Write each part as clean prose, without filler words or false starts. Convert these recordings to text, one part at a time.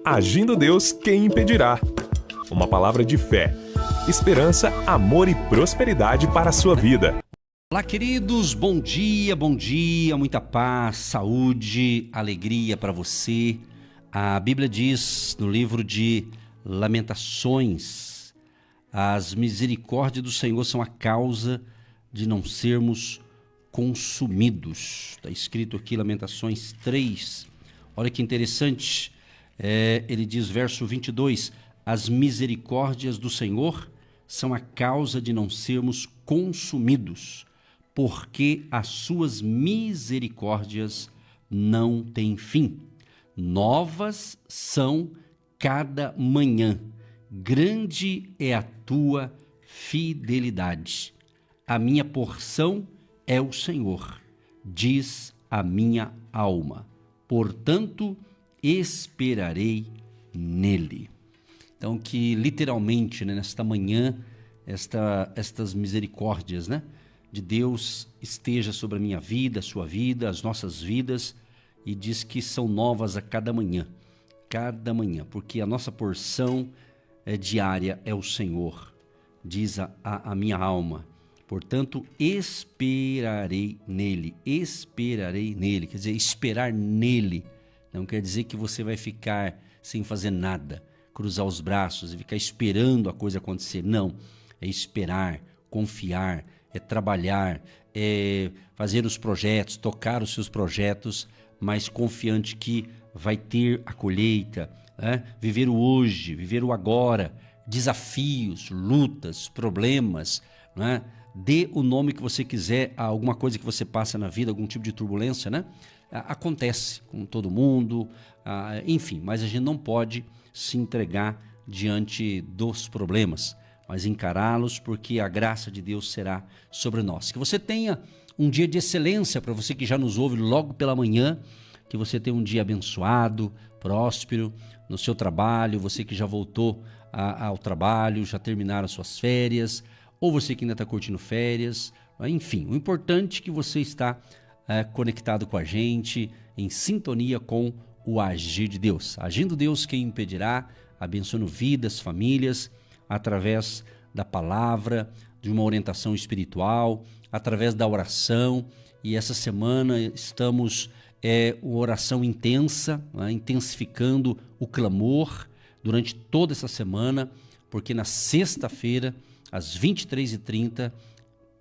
Agindo Deus, quem impedirá? Uma palavra de fé, esperança, amor e prosperidade para a sua vida. Olá, queridos, bom dia, muita paz, saúde, alegria para você. A Bíblia diz no livro de Lamentações: as misericórdias do Senhor são a causa de não sermos consumidos. Está escrito aqui, Lamentações 3. Olha que interessante, ele diz, verso 22, as misericórdias do Senhor são a causa de não sermos consumidos, porque as suas misericórdias não têm fim. Novas são cada manhã, grande é a tua fidelidade. A minha porção é o Senhor, diz a minha alma. Portanto, esperarei nele. Então, que literalmente, nesta manhã, estas misericórdias, de Deus esteja sobre a minha vida, a sua vida, as nossas vidas, e diz que são novas a cada manhã, porque a nossa porção diária é o Senhor, diz a minha alma. Portanto, esperarei nele, quer dizer, esperar nele não quer dizer que você vai ficar sem fazer nada, cruzar os braços e ficar esperando a coisa acontecer. Não, é esperar, confiar, é trabalhar, é fazer os projetos, tocar os seus projetos, mas confiante que vai ter a colheita, viver o hoje, viver o agora, desafios, lutas, problemas, Dê o nome que você quiser a alguma coisa que você passa na vida, algum tipo de turbulência, Acontece com todo mundo, enfim, mas a gente não pode se entregar diante dos problemas, mas encará-los, porque a graça de Deus será sobre nós. Que você tenha um dia de excelência, para você que já nos ouve logo pela manhã, que você tenha um dia abençoado, próspero no seu trabalho, você que já voltou ao trabalho, já terminaram as suas férias, ou você que ainda está curtindo férias, enfim, o importante é que você está conectado com a gente, em sintonia com o agir de Deus. Agindo Deus, quem impedirá? Abençoando vidas, famílias, através da palavra, de uma orientação espiritual, através da oração. E essa semana estamos uma oração intensa, intensificando o clamor durante toda essa semana, porque na sexta-feira, às 23h30,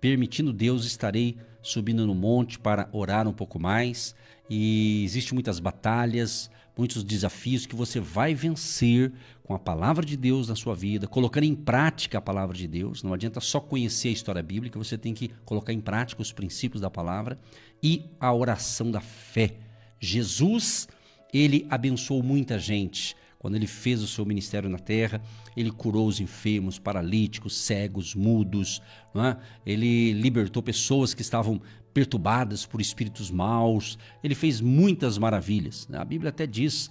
permitindo Deus, estarei subindo no monte para orar um pouco mais. E existem muitas batalhas, muitos desafios que você vai vencer com a palavra de Deus na sua vida, colocando em prática a palavra de Deus. Não adianta só conhecer a história bíblica, você tem que colocar em prática os princípios da palavra e a oração da fé. Jesus, ele abençoou muita gente. Quando ele fez o seu ministério na terra, ele curou os enfermos, paralíticos, cegos, mudos, Ele libertou pessoas que estavam perturbadas por espíritos maus, ele fez muitas maravilhas. A Bíblia até diz,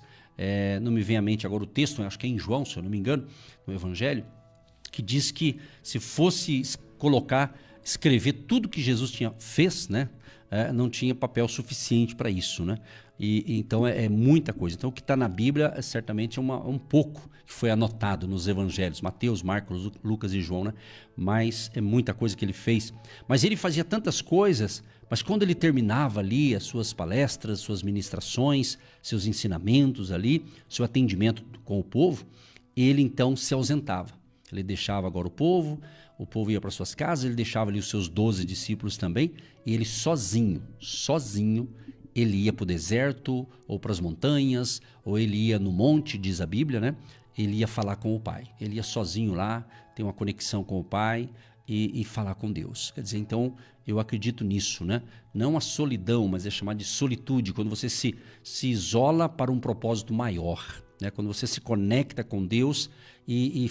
não me vem à mente agora o texto, acho que é em João, se eu não me engano, no Evangelho, que diz que se fosse escrever tudo que Jesus fez, não tinha papel suficiente para isso, E então é muita coisa. Então o que está na Bíblia certamente é um pouco que foi anotado nos evangelhos, Mateus, Marcos, Lucas e João, Mas é muita coisa que ele fez. Mas ele fazia tantas coisas, mas quando ele terminava ali as suas palestras, suas ministrações, seus ensinamentos ali, seu atendimento com o povo, ele então se ausentava. Ele deixava agora o povo ia para suas casas, ele deixava ali os seus 12 discípulos também, e ele sozinho, ele ia para o deserto, ou para as montanhas, ou ele ia no monte, diz a Bíblia, Ele ia falar com o Pai. Ele ia sozinho lá, ter uma conexão com o Pai e falar com Deus. Quer dizer, então, eu acredito nisso, Não a solidão, mas é chamado de solitude, quando você se isola para um propósito maior, Quando você se conecta com Deus e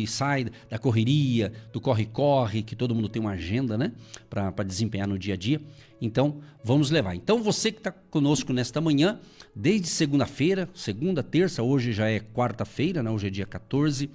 sai da correria, do corre-corre, que todo mundo tem uma agenda, para desempenhar no dia a dia. Então, vamos levar. Então, você que está conosco nesta manhã, desde segunda-feira, segunda, terça, hoje já é quarta-feira, hoje é dia 14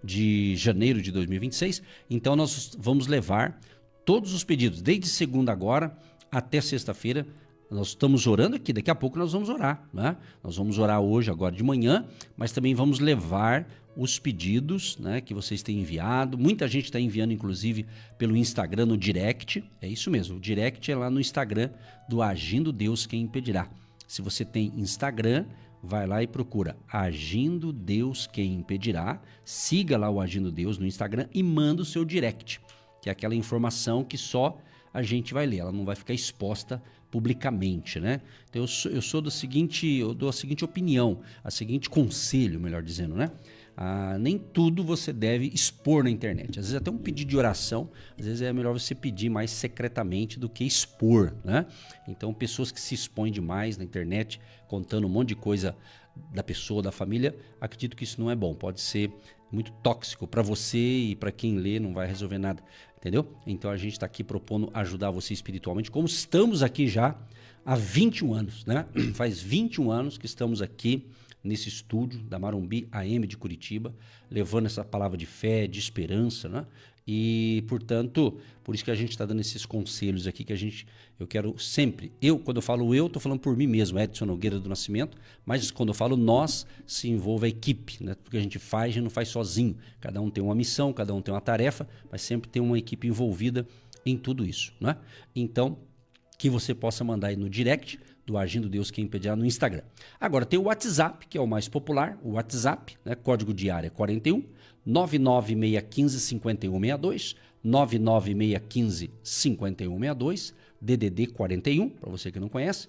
de janeiro de 2026. Então, nós vamos levar todos os pedidos, desde segunda agora até sexta-feira, Nós estamos orando aqui, daqui a pouco nós vamos orar, né? Nós vamos orar hoje, agora de manhã, mas também vamos levar os pedidos, né, que vocês têm enviado. Muita gente está enviando, inclusive, pelo Instagram, no direct. É isso mesmo, o direct é lá no Instagram do Agindo Deus Quem Impedirá. Se você tem Instagram, vai lá e procura Agindo Deus Quem Impedirá. Siga lá o Agindo Deus no Instagram e manda o seu direct, que é aquela informação que só a gente vai ler, ela não vai ficar exposta publicamente, né? Então eu sou eu dou a seguinte opinião, a seguinte conselho, melhor dizendo, né? Nem tudo você deve expor na internet. Às vezes até um pedido de oração, às vezes é melhor você pedir mais secretamente do que expor, né? Então pessoas que se expõem demais na internet, contando um monte de coisa da pessoa, da família, acredito que isso não é bom. Pode ser muito tóxico para você e para quem lê, não vai resolver nada, entendeu? Então a gente está aqui propondo ajudar você espiritualmente, como estamos aqui já há 21 anos, né? Faz 21 anos que estamos aqui nesse estúdio da Marumbi AM de Curitiba, levando essa palavra de fé, de esperança, né? E, portanto, por isso que a gente está dando esses conselhos aqui, eu quero sempre, quando eu falo estou falando por mim mesmo, Edson Nogueira do Nascimento, mas quando eu falo nós, se envolve a equipe, né? Porque a gente não faz sozinho, cada um tem uma missão, cada um tem uma tarefa, mas sempre tem uma equipe envolvida em tudo isso, né? Então, que você possa mandar aí no direct do Agindo Deus Quem Impedirá no Instagram. Agora tem o WhatsApp, que é o mais popular, o WhatsApp, né? Código de área 41 99615 5162, 99615 5162, DDD 41, para você que não conhece,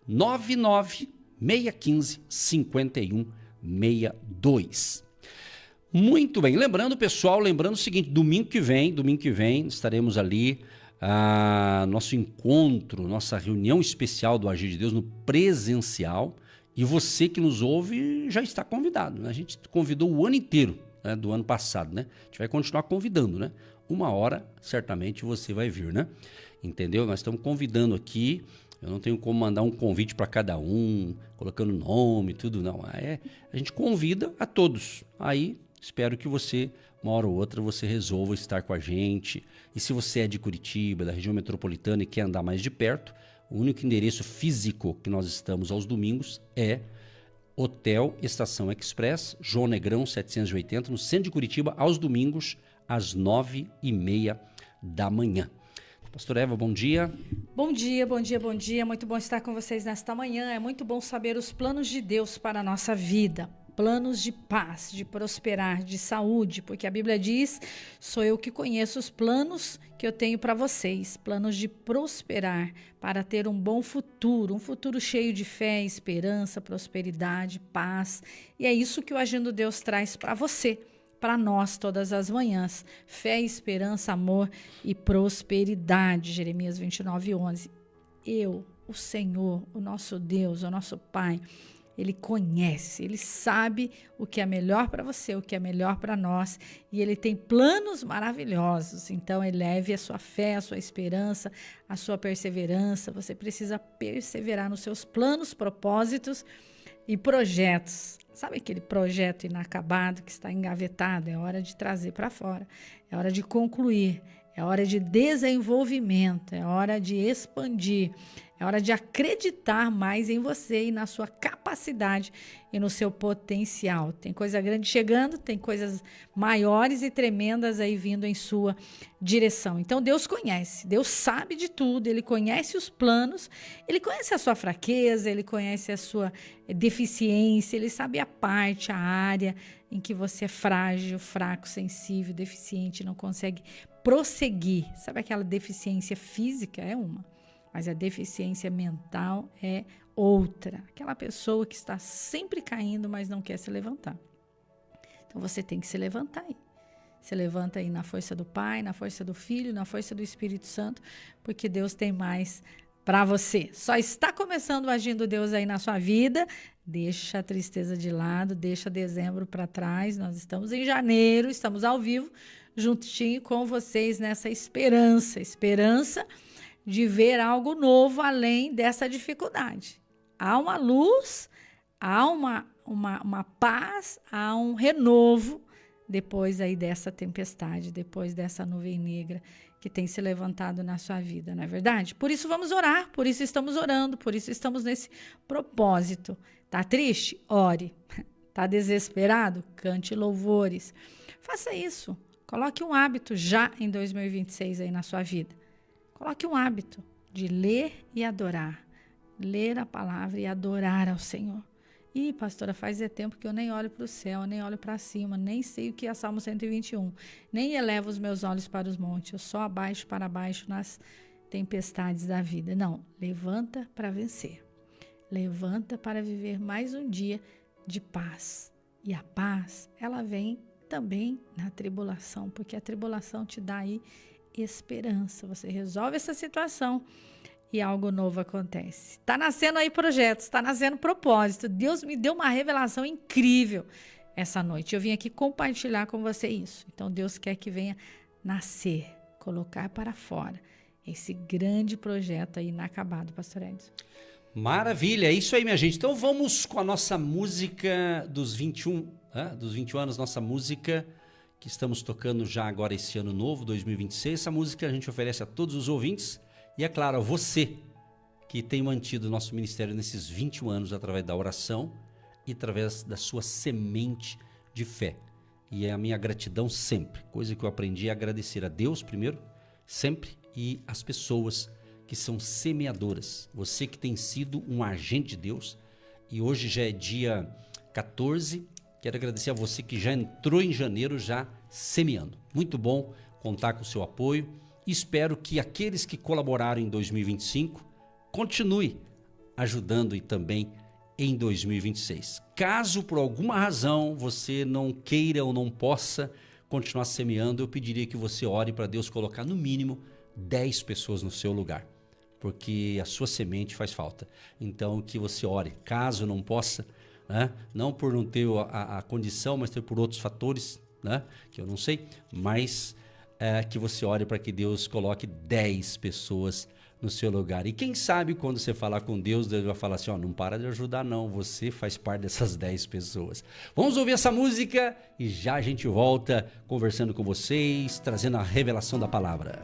99615 5162. Muito bem, lembrando pessoal, o seguinte, domingo que vem estaremos ali, nosso encontro, nossa reunião especial do Agir de Deus no presencial, e você que nos ouve já está convidado, né? A gente convidou o ano inteiro, né, do ano passado, né? A gente vai continuar convidando, né? Uma hora, certamente, você vai vir, né? Entendeu? Nós estamos convidando aqui, eu não tenho como mandar um convite para cada um, colocando nome, tudo, não. A gente convida a todos. Aí, espero que você, uma hora ou outra, você resolva estar com a gente. E se você é de Curitiba, da região metropolitana e quer andar mais de perto, o único endereço físico que nós estamos aos domingos é Hotel Estação Express, João Negrão 780, no centro de Curitiba, aos domingos, às 9h30 da manhã. Pastor Eva, bom dia. Bom dia, bom dia, bom dia. Muito bom estar com vocês nesta manhã. É muito bom saber os planos de Deus para a nossa vida. Planos de paz, de prosperar, de saúde, porque a Bíblia diz, sou eu que conheço os planos que eu tenho para vocês, planos de prosperar, para ter um bom futuro, um futuro cheio de fé, esperança, prosperidade, paz. E é isso que o Agindo Deus traz para você, para nós todas as manhãs. Fé, esperança, amor e prosperidade. Jeremias 29:11. Eu, o Senhor, o nosso Deus, o nosso Pai, Ele conhece, Ele sabe o que é melhor para você, o que é melhor para nós, e Ele tem planos maravilhosos. Então, eleve a sua fé, a sua esperança, a sua perseverança. Você precisa perseverar nos seus planos, propósitos e projetos. Sabe aquele projeto inacabado que está engavetado? É hora de trazer para fora, é hora de concluir, é hora de desenvolvimento, é hora de expandir. É hora de acreditar mais em você e na sua capacidade e no seu potencial. Tem coisa grande chegando, tem coisas maiores e tremendas aí vindo em sua direção. Então Deus conhece, Deus sabe de tudo, Ele conhece os planos, Ele conhece a sua fraqueza, Ele conhece a sua deficiência, Ele sabe a parte, a área em que você é frágil, fraco, sensível, deficiente, não consegue prosseguir. Sabe aquela deficiência física? É uma. Mas a deficiência mental é outra. Aquela pessoa que está sempre caindo, mas não quer se levantar. Então você tem que se levantar aí. Se levanta aí na força do Pai, na força do Filho, na força do Espírito Santo, porque Deus tem mais para você. Só está começando o Agindo Deus aí na sua vida. Deixa a tristeza de lado, deixa dezembro para trás. Nós estamos em janeiro, estamos ao vivo, juntinho com vocês nessa esperança de ver algo novo além dessa dificuldade. Há uma luz, há uma paz, há um renovo depois aí dessa tempestade, depois dessa nuvem negra que tem se levantado na sua vida, não é verdade? Por isso vamos orar, por isso estamos orando, por isso estamos nesse propósito. Tá triste? Ore. Tá desesperado? Cante louvores. Faça isso. Coloque um hábito já em 2026 aí na sua vida. Coloque um hábito de ler e adorar. Ler a palavra e adorar ao Senhor. Ih, pastora, faz tempo que eu nem olho para o céu, nem olho para cima, nem sei o que é Salmo 121, nem elevo os meus olhos para os montes, eu só abaixo para baixo nas tempestades da vida. Não, levanta para vencer. Levanta para viver mais um dia de paz. E a paz, ela vem também na tribulação, porque a tribulação te dá aí esperança. Você resolve essa situação e algo novo acontece. Está nascendo aí projetos, está nascendo propósito. Deus me deu uma revelação incrível essa noite. Eu vim aqui compartilhar com você isso. Então Deus quer que venha nascer, colocar para fora esse grande projeto aí inacabado, pastor Edson. Maravilha, é isso aí, minha gente. Então vamos com a nossa música dos 21 anos, nossa música que estamos tocando já agora esse ano novo, 2026. Essa música a gente oferece a todos os ouvintes e, é claro, a você que tem mantido o nosso ministério nesses 21 anos através da oração e através da sua semente de fé. E é a minha gratidão sempre. Coisa que eu aprendi é agradecer a Deus primeiro, sempre, e as pessoas que são semeadoras. Você que tem sido um agente de Deus. E hoje já é dia 14. Quero agradecer a você que já entrou em janeiro já semeando. Muito bom contar com o seu apoio. Espero que aqueles que colaboraram em 2025 continue ajudando e também em 2026. Caso por alguma razão você não queira ou não possa continuar semeando, eu pediria que você ore para Deus colocar no mínimo 10 pessoas no seu lugar, porque a sua semente faz falta. Então que você ore, caso não possa, né? Não por não ter a condição, mas por outros fatores, né? Que eu não sei, mas que você ore para que Deus coloque 10 pessoas no seu lugar. E quem sabe quando você falar com Deus, Deus vai falar assim, ó, não para de ajudar não, você faz parte dessas 10 pessoas. Vamos ouvir essa música e já a gente volta conversando com vocês, trazendo a revelação da palavra.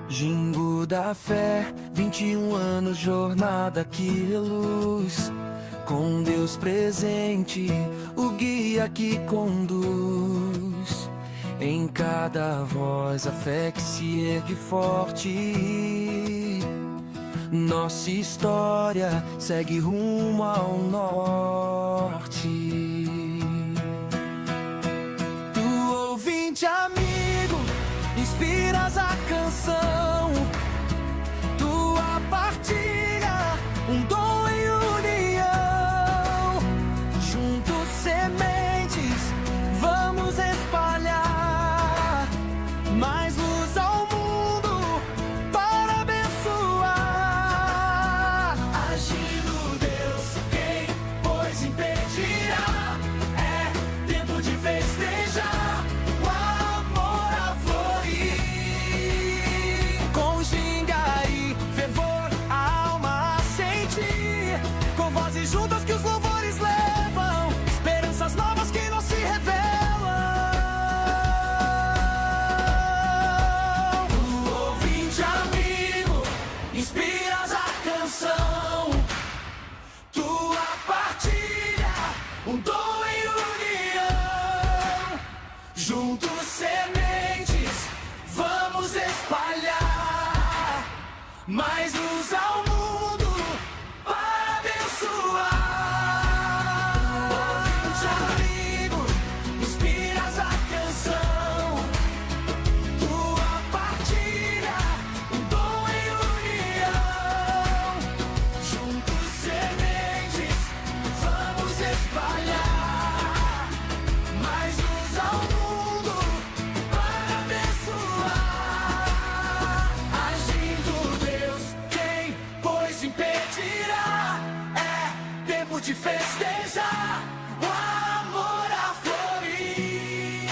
Jingo da fé, 21 anos, jornada que reluz. Com Deus presente, o guia que conduz. Em cada voz a fé que se ergue forte. Nossa história segue rumo ao norte. Tu ouvinte amigo, inspiras a canção. Tua partilha, um dom em união. Juntos sementes, vamos espalhar mais luz ao mundo para abençoar. Agindo Deus, quem pois impedirá? É tempo de festejar, o amor a florir. Com ginga e fervor, a alma a sentir. Com vozes juntas que os louvores levam, esperanças novas que não se revelam. Tu ouvinte amigo, inspiras a canção. Tua partilha, um dom em união. Juntos sementes, vamos espalhar mais luz ao mundo para abençoar. Ouvinte amigo, inspiras a canção. Tua partilha, um dom em união. Juntos sementes, vamos espalhar mais luz ao mundo para abençoar. Agindo Deus, quem pois impedirá? É tempo de festejar, o amor a florir.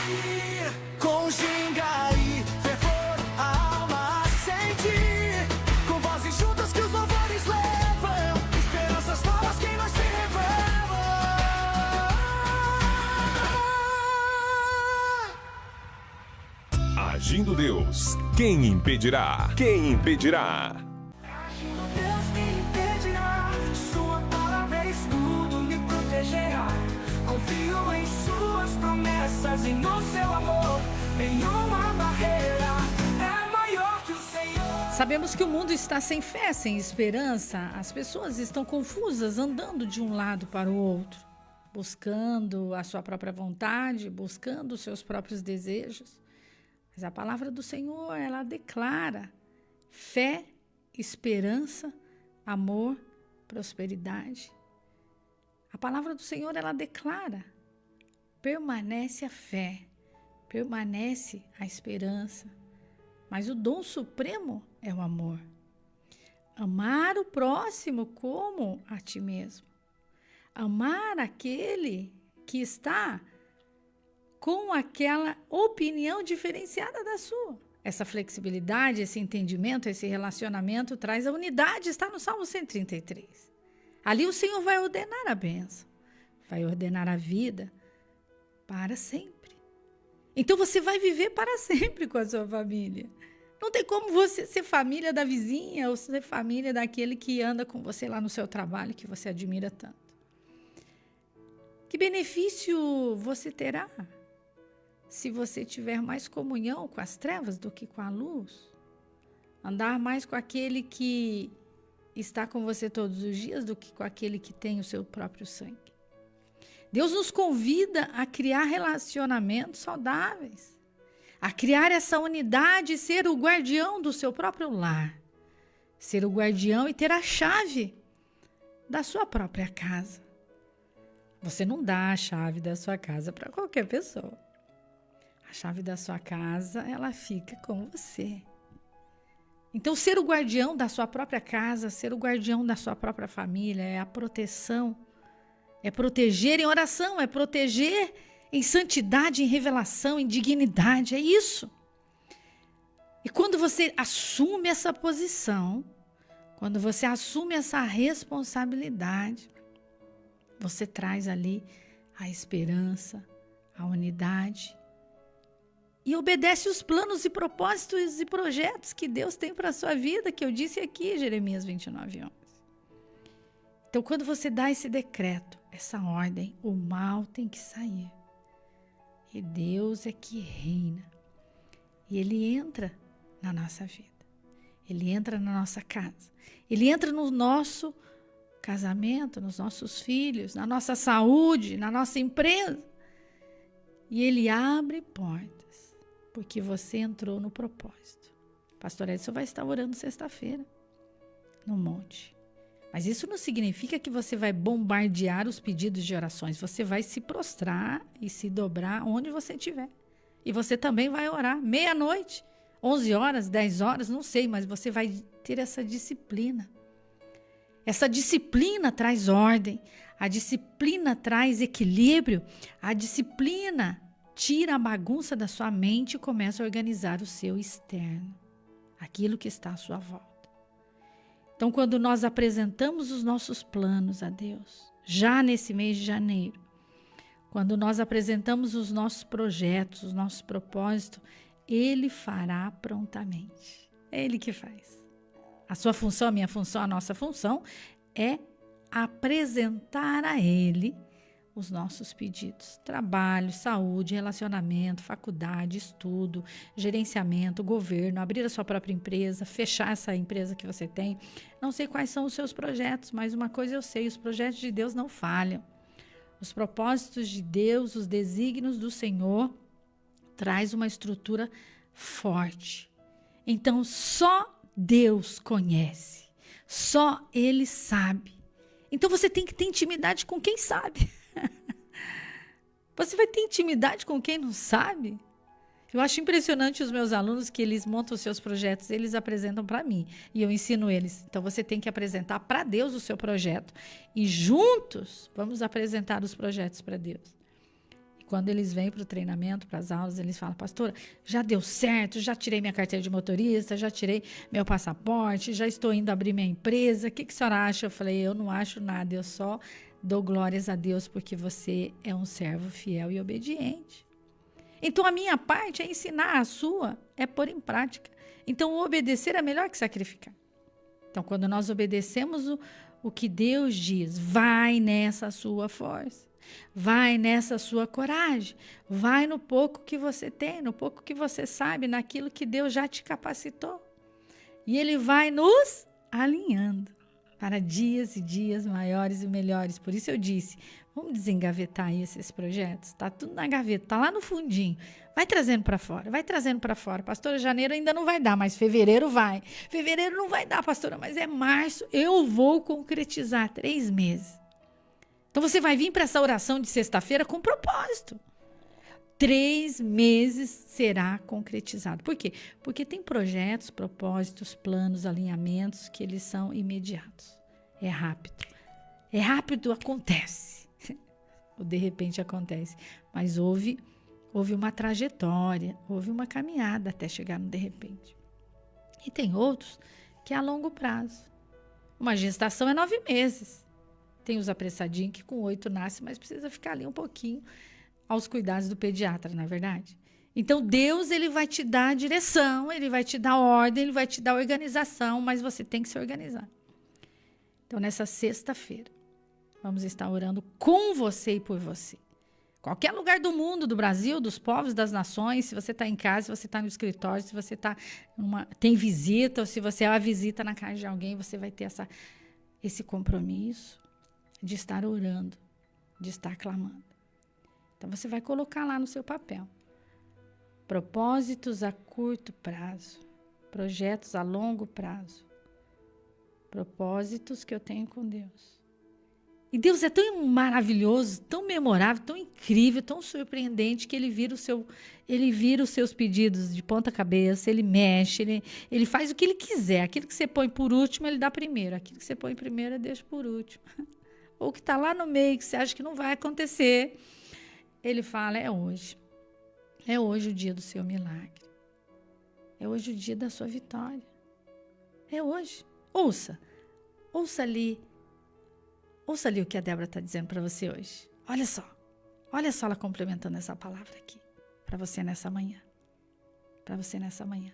Com ginga e fervor, a alma a sentir. Com vozes juntas que os louvores levam, esperanças novas que nós se revelam. Quem impedirá? Quem impedirá? Deus me impedirá, sua palavra é escudo, me protegerá. Confio em suas promessas e no seu amor, nenhuma barreira é maior que o Senhor. Sabemos que o mundo está sem fé, sem esperança. As pessoas estão confusas, andando de um lado para o outro, buscando a sua própria vontade, buscando os seus próprios desejos. Mas a palavra do Senhor, ela declara fé, esperança, amor, prosperidade. A palavra do Senhor, ela declara: permanece a fé, permanece a esperança, mas o dom supremo é o amor. Amar o próximo como a ti mesmo. Amar aquele que está com aquela opinião diferenciada da sua. Essa flexibilidade, esse entendimento, esse relacionamento traz a unidade, está no Salmo 133. Ali o Senhor vai ordenar a bênção, vai ordenar a vida para sempre. Então você vai viver para sempre com a sua família. Não tem como você ser família da vizinha ou ser família daquele que anda com você lá no seu trabalho, que você admira tanto. Que benefício você terá se você tiver mais comunhão com as trevas do que com a luz? Andar mais com aquele que está com você todos os dias do que com aquele que tem o seu próprio sangue. Deus nos convida a criar relacionamentos saudáveis, a criar essa unidade e ser o guardião do seu próprio lar, ser o guardião e ter a chave da sua própria casa. Você não dá a chave da sua casa para qualquer pessoa. A chave da sua casa, ela fica com você. Então, ser o guardião da sua própria casa, ser o guardião da sua própria família, é a proteção. É proteger em oração, é proteger em santidade, em revelação, em dignidade, é isso. E quando você assume essa posição, quando você assume essa responsabilidade, você traz ali a esperança, a unidade e obedece os planos e propósitos e projetos que Deus tem para a sua vida, que eu disse aqui, Jeremias 29:11. Então, quando você dá esse decreto, essa ordem, o mal tem que sair. E Deus é que reina. E Ele entra na nossa vida. Ele entra na nossa casa. Ele entra no nosso casamento, nos nossos filhos, na nossa saúde, na nossa empresa. E Ele abre portas, porque você entrou no propósito. Pastor Edson vai estar orando sexta-feira, no monte. Mas isso não significa que você vai bombardear os pedidos de orações. Você vai se prostrar e se dobrar onde você estiver. E você também vai orar meia-noite, 11 horas, 10 horas, não sei, mas você vai ter essa disciplina. Essa disciplina traz ordem, a disciplina traz equilíbrio, a disciplina tira a bagunça da sua mente e começa a organizar o seu externo, aquilo que está à sua volta. Então, quando nós apresentamos os nossos planos a Deus, já nesse mês de janeiro, quando nós apresentamos os nossos projetos, os nossos propósitos, Ele fará prontamente. É Ele que faz. A sua função, a minha função, a nossa função é apresentar a Ele os nossos pedidos. Trabalho, saúde, relacionamento, faculdade, estudo, gerenciamento, governo, abrir a sua própria empresa, fechar essa empresa que você tem. Não sei quais são os seus projetos, mas uma coisa eu sei, os projetos de Deus não falham. Os propósitos de Deus, os desígnios do Senhor, traz uma estrutura forte. Então, só Deus conhece, só Ele sabe. Então você tem que ter intimidade com quem sabe. Você vai ter intimidade com quem não sabe? Eu acho impressionante os meus alunos que eles montam os seus projetos, eles apresentam para mim e eu ensino eles. Então você tem que apresentar para Deus o seu projeto e juntos vamos apresentar os projetos para Deus. Quando eles vêm para o treinamento, para as aulas, eles falam: pastora, já deu certo, já tirei minha carteira de motorista, já tirei meu passaporte, já estou indo abrir minha empresa, o que a senhora acha? Eu falei: eu não acho nada, eu só dou glórias a Deus porque você é um servo fiel e obediente. Então a minha parte é ensinar, a sua é pôr em prática. Então, obedecer é melhor que sacrificar. Então, quando nós obedecemos o que Deus diz, vai nessa sua força, vai nessa sua coragem, vai no pouco que você tem, no pouco que você sabe, naquilo que Deus já te capacitou. E Ele vai nos alinhando para dias e dias maiores e melhores. Por isso eu disse, vamos desengavetar aí esses projetos. Está tudo na gaveta, está lá no fundinho. Vai trazendo para fora, vai trazendo para fora. Pastora, janeiro ainda não vai dar, mas fevereiro vai. Fevereiro não vai dar, pastora, mas é março. Eu vou concretizar 3 meses. Então você vai vir para essa oração de sexta-feira com propósito. 3 meses será concretizado. Por quê? Porque tem projetos, propósitos, planos, alinhamentos que eles são imediatos. É rápido. É rápido, acontece. Ou de repente acontece. Mas houve uma trajetória, houve uma caminhada até chegar no de repente. E tem outros que é a longo prazo. Uma gestação é 9 meses. Tem os apressadinhos que com 8 nasce, mas precisa ficar ali um pouquinho aos cuidados do pediatra, não é verdade? Então, Deus, Ele vai te dar a direção, Ele vai te dar ordem, Ele vai te dar organização, mas você tem que se organizar. Então, nessa sexta-feira, vamos estar orando com você e por você. Qualquer lugar do mundo, do Brasil, dos povos, das nações, se você está em casa, se você está no escritório, se você tem visita, ou se você é uma visita na casa de alguém, você vai ter esse compromisso de estar orando, de estar clamando. Então, você vai colocar lá no seu papel. Propósitos a curto prazo. Projetos a longo prazo. Propósitos que eu tenho com Deus. E Deus é tão maravilhoso, tão memorável, tão incrível, tão surpreendente, que Ele vira os seus pedidos de ponta cabeça, Ele mexe, ele faz o que Ele quiser. Aquilo que você põe por último, Ele dá primeiro. Aquilo que você põe primeiro, Ele deixa por último. Ou que está lá no meio, que você acha que não vai acontecer, Ele fala, é hoje. É hoje o dia do seu milagre. É hoje o dia da sua vitória. É hoje. Ouça ali o que a Débora está dizendo para você hoje. Olha só ela complementando essa palavra aqui. Para você nessa manhã. Para você nessa manhã.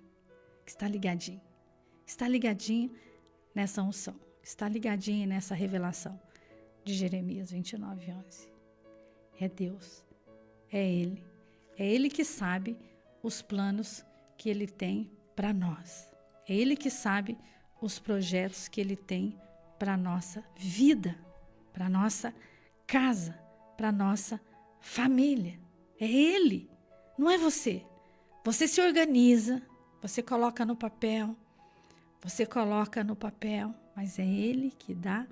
Que está ligadinho. Está ligadinho nessa unção. Está ligadinho nessa revelação de Jeremias 29:11. É Deus. É Ele. É Ele que sabe os planos que Ele tem para nós. É Ele que sabe os projetos que Ele tem para a nossa vida, para a nossa casa, para a nossa família. É Ele, não é você. Você se organiza, você coloca no papel, mas é Ele que dá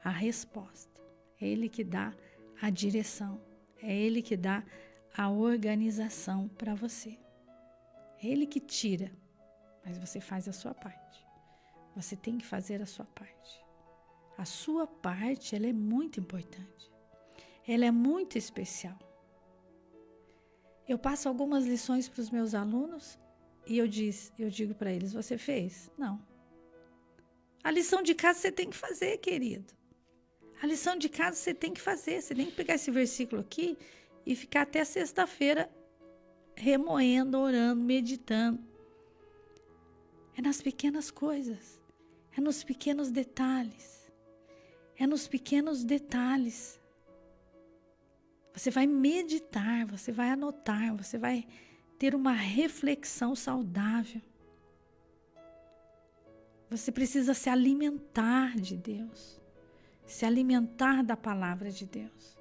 a resposta. É Ele que dá a direção. É Ele que dá a organização para você. É Ele que tira, mas você faz a sua parte. Você tem que fazer a sua parte. A sua parte, ela é muito importante. Ela é muito especial. Eu passo algumas lições para os meus alunos e eu digo para eles, você fez? Não. A lição de casa você tem que fazer, querido. A lição de casa você tem que fazer. Você tem que pegar esse versículo aqui e ficar até sexta-feira remoendo, orando, meditando. É nas pequenas coisas. É nos pequenos detalhes. É nos pequenos detalhes. Você vai meditar, você vai anotar, você vai ter uma reflexão saudável. Você precisa se alimentar de Deus. Se alimentar da palavra de Deus.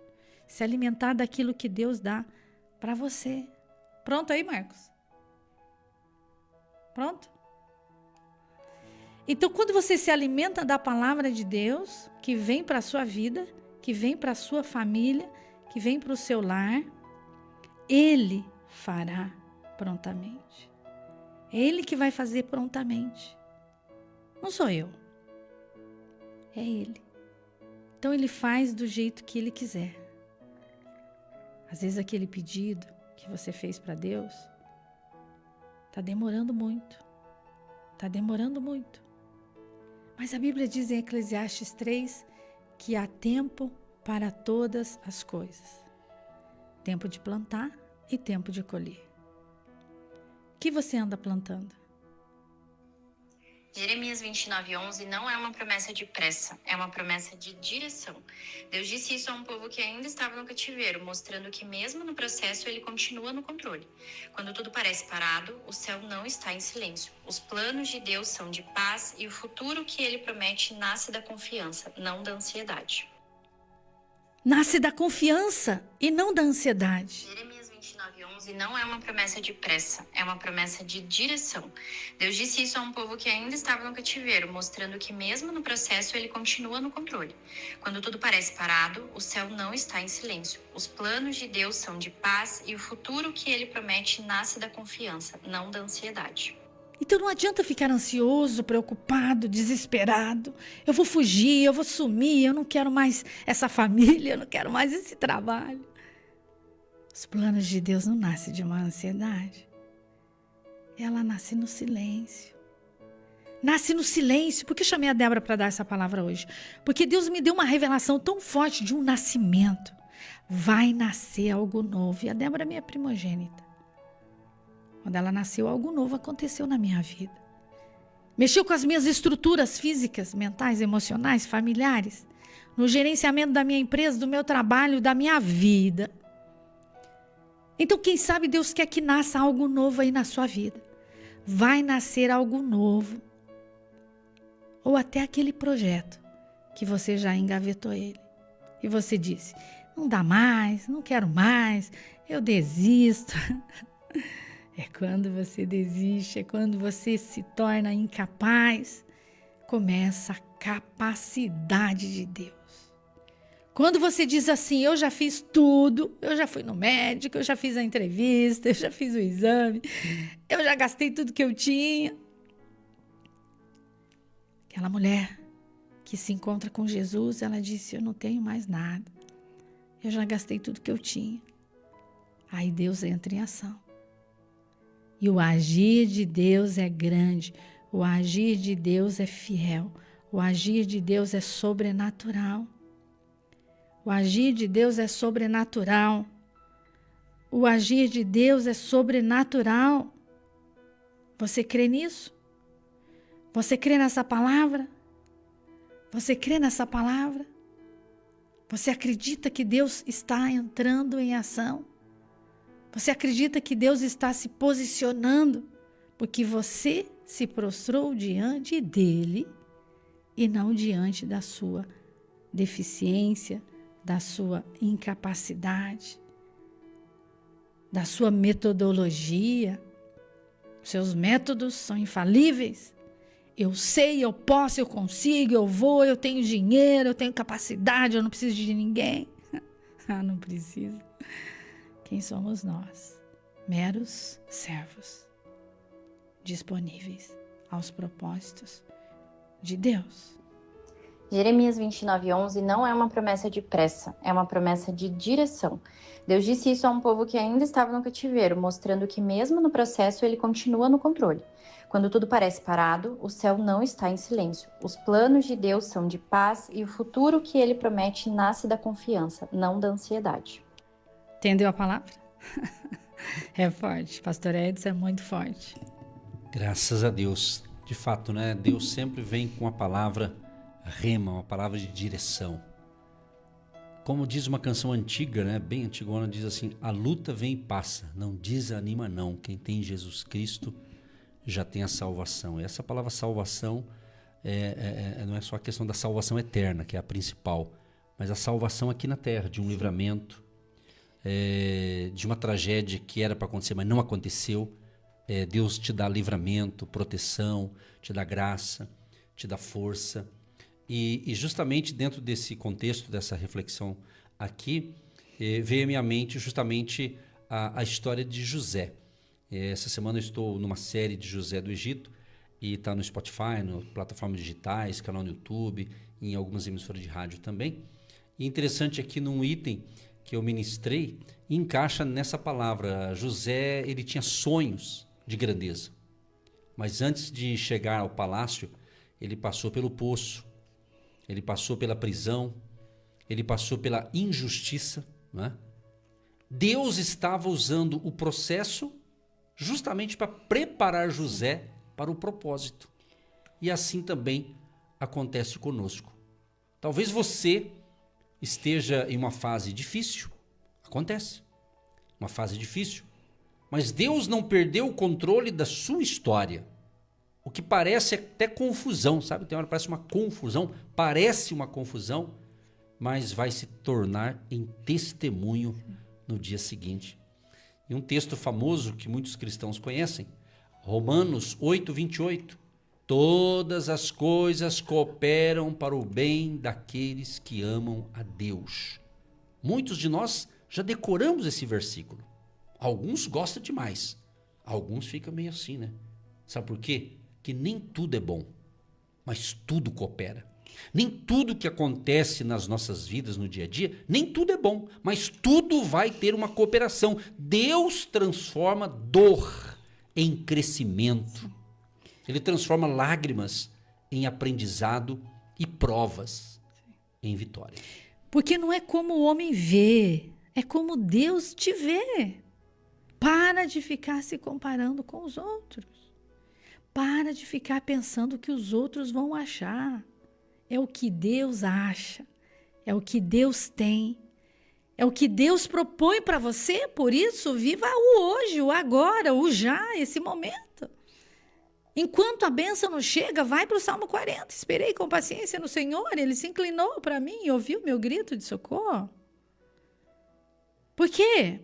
Se alimentar daquilo que Deus dá para você. Pronto aí, Marcos? Pronto? Então, quando você se alimenta da palavra de Deus, que vem para a sua vida, que vem para a sua família, que vem para o seu lar, Ele fará prontamente. É Ele que vai fazer prontamente. Não sou eu. É Ele. Então, Ele faz do jeito que Ele quiser. Às vezes, aquele pedido que você fez para Deus está demorando muito. Está demorando muito. Mas a Bíblia diz em Eclesiastes 3 que há tempo para todas as coisas. Tempo de plantar e tempo de colher. O que você anda plantando? Jeremias 29:11 não é uma promessa de pressa, é uma promessa de direção. Deus disse isso a um povo que ainda estava no cativeiro, mostrando que mesmo no processo ele continua no controle. Quando tudo parece parado, o céu não está em silêncio. Os planos de Deus são de paz e o futuro que ele promete nasce da confiança, não da ansiedade. Nasce da confiança e não da ansiedade. Jeremias 29:11 não é uma promessa de pressa, é uma promessa de direção. Deus disse isso a um povo que ainda estava no cativeiro, mostrando que mesmo no processo ele continua no controle. Quando tudo parece parado, o céu não está em silêncio. Os planos de Deus são de paz e o futuro que ele promete nasce da confiança, não da ansiedade. Então não adianta ficar ansioso, preocupado, desesperado. Eu vou fugir, eu vou sumir, eu não quero mais essa família, eu não quero mais esse trabalho. Os planos de Deus não nascem de uma ansiedade. Ela nasce no silêncio. Nasce no silêncio. Por que eu chamei a Débora para dar essa palavra hoje? Porque Deus me deu uma revelação tão forte de um nascimento. Vai nascer algo novo. E a Débora é minha primogênita. Quando ela nasceu, algo novo aconteceu na minha vida. Mexeu com as minhas estruturas físicas, mentais, emocionais, familiares, no gerenciamento da minha empresa, do meu trabalho, da minha vida. Então, quem sabe Deus quer que nasça algo novo aí na sua vida. Vai nascer algo novo. Ou até aquele projeto que você já engavetou ele. E você disse, não dá mais, não quero mais, eu desisto. É quando você desiste, é quando você se torna incapaz, começa a capacidade de Deus. Quando você diz assim, eu já fiz tudo, eu já fui no médico, eu já fiz a entrevista, eu já fiz o exame, eu já gastei tudo que eu tinha. Aquela mulher que se encontra com Jesus, ela disse, eu não tenho mais nada, eu já gastei tudo que eu tinha. Aí Deus entra em ação. E o agir de Deus é grande, o agir de Deus é fiel, o agir de Deus é sobrenatural. O agir de Deus é sobrenatural. O agir de Deus é sobrenatural. Você crê nisso? Você crê nessa palavra? Você crê nessa palavra? Você acredita que Deus está entrando em ação? Você acredita que Deus está se posicionando porque você se prostrou diante dele e não diante da sua deficiência, da sua incapacidade, da sua metodologia. Seus métodos são infalíveis. Eu sei, eu posso, eu consigo, eu vou, eu tenho dinheiro, eu tenho capacidade, eu não preciso de ninguém. Não precisa. Quem somos nós? Meros servos, disponíveis aos propósitos de Deus. Jeremias 29:11 não é uma promessa de pressa, é uma promessa de direção. Deus disse isso a um povo que ainda estava no cativeiro, mostrando que mesmo no processo ele continua no controle. Quando tudo parece parado, o céu não está em silêncio. Os planos de Deus são de paz e o futuro que ele promete nasce da confiança, não da ansiedade. Entendeu a palavra? É forte. Pastor Edson é muito forte. Graças a Deus. De fato, né? Deus sempre vem com a palavra rema, uma palavra de direção. Como diz uma canção antiga, né? Bem antigona, diz assim, a luta vem e passa, não desanima não. Quem tem Jesus Cristo já tem a salvação. E essa palavra salvação não é só a questão da salvação eterna, que é a principal, mas a salvação aqui na terra, de um livramento, de uma tragédia que era para acontecer, mas não aconteceu. Deus te dá livramento, proteção, te dá graça, te dá força. E justamente dentro desse contexto, dessa reflexão aqui, veio à minha mente justamente a história de José. Essa semana eu estou numa série de José do Egito, e está no Spotify, nas plataformas digitais, canal no YouTube, em algumas emissoras de rádio também. E interessante aqui num item que eu ministrei, encaixa nessa palavra. José, ele tinha sonhos de grandeza, mas antes de chegar ao palácio, ele passou pelo poço, ele passou pela prisão, ele passou pela injustiça, né? Deus estava usando o processo justamente para preparar José para o propósito. E assim também acontece conosco. Talvez você esteja em uma fase difícil. Acontece. Uma fase difícil. Mas Deus não perdeu o controle da sua história. O que parece até confusão, sabe? Tem hora que parece uma confusão, mas vai se tornar em testemunho no dia seguinte. E um texto famoso que muitos cristãos conhecem, Romanos 8:28. Todas as coisas cooperam para o bem daqueles que amam a Deus. Muitos de nós já decoramos esse versículo. Alguns gostam demais. Alguns ficam meio assim, né? Sabe por quê? Que nem tudo é bom, mas tudo coopera. Nem tudo que acontece nas nossas vidas no dia a dia, nem tudo é bom, mas tudo vai ter uma cooperação. Deus transforma dor em crescimento. Ele transforma lágrimas em aprendizado e provas em vitória. Porque não é como o homem vê, é como Deus te vê. Para de ficar se comparando com os outros. Para de ficar pensando o que os outros vão achar. É o que Deus acha. É o que Deus tem. É o que Deus propõe para você. Por isso, viva o hoje, o agora, o já, esse momento. Enquanto a bênção não chega, vai para o Salmo 40. Esperei com paciência no Senhor. Ele se inclinou para mim e ouviu meu grito de socorro. Por quê?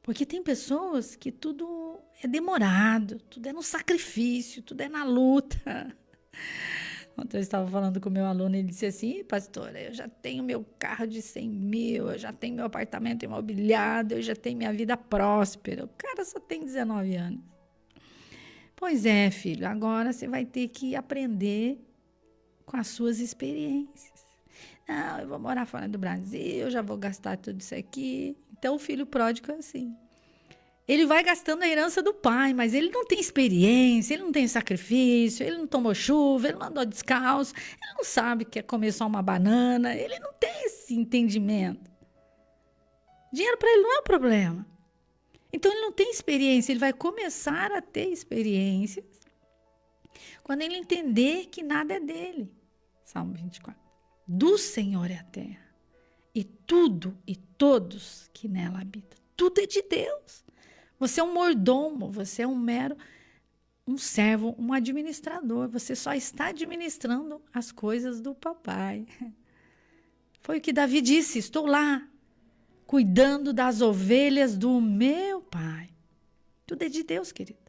Porque tem pessoas que tudo é demorado, tudo é no sacrifício, tudo é na luta. Ontem eu estava falando com o meu aluno e ele disse assim: pastora, eu já tenho meu carro de 100 mil, eu já tenho meu apartamento imobiliado, eu já tenho minha vida próspera. O cara só tem 19 anos. Pois é, filho, agora você vai ter que aprender com as suas experiências. Não, eu vou morar fora do Brasil, eu já vou gastar tudo isso aqui. Então, o filho pródigo é assim. Ele vai gastando a herança do pai, mas ele não tem experiência, ele não tem sacrifício, ele não tomou chuva, ele não andou descalço, ele não sabe que é comer só uma banana, ele não tem esse entendimento. Dinheiro para ele não é um problema. Então, ele não tem experiência, ele vai começar a ter experiências quando ele entender que nada é dele. Salmo 24. Do Senhor é a terra, e tudo e todos que nela habitam. Tudo é de Deus. Você é um mordomo, você é um servo, um administrador. Você só está administrando as coisas do papai. Foi o que Davi disse: estou lá, cuidando das ovelhas do meu pai. Tudo é de Deus, querido.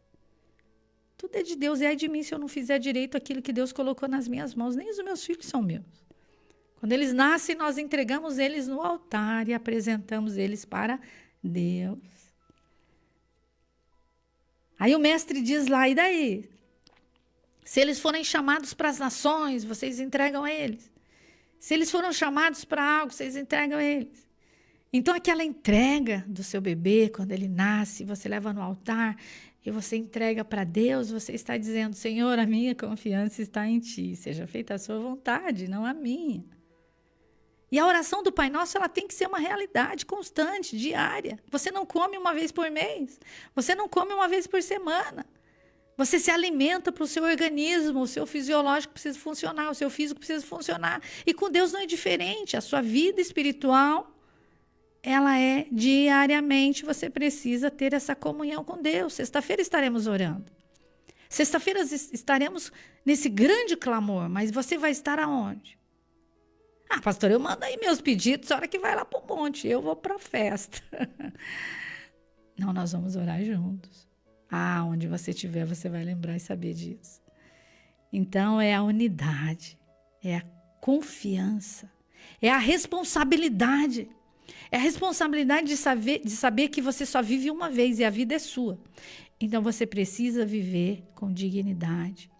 Tudo é de Deus. E ai de mim se eu não fizer direito aquilo que Deus colocou nas minhas mãos. Nem os meus filhos são meus. Quando eles nascem, nós entregamos eles no altar e apresentamos eles para Deus. Aí o mestre diz lá: e daí? Se eles forem chamados para as nações, vocês entregam eles. Se eles foram chamados para algo, vocês entregam eles. Então, aquela entrega do seu bebê, quando ele nasce, você leva no altar e você entrega para Deus, você está dizendo: Senhor, a minha confiança está em Ti. Seja feita a sua vontade, não a minha. E a oração do Pai Nosso, ela tem que ser uma realidade constante, diária. Você não come uma vez por mês. Você não come uma vez por semana. Você se alimenta para o seu organismo, o seu fisiológico precisa funcionar, o seu físico precisa funcionar. E com Deus não é diferente. A sua vida espiritual, ela é diariamente, você precisa ter essa comunhão com Deus. Sexta-feira estaremos orando. Sexta-feira estaremos nesse grande clamor, mas você vai estar aonde? Ah, pastor, eu mando aí meus pedidos, a hora que vai lá para o monte, eu vou para a festa. Não, nós vamos orar juntos. Ah, onde você estiver, você vai lembrar e saber disso. Então, é a unidade, é a confiança, é a responsabilidade. É a responsabilidade de saber que você só vive uma vez e a vida é sua. Então, você precisa viver com dignidade,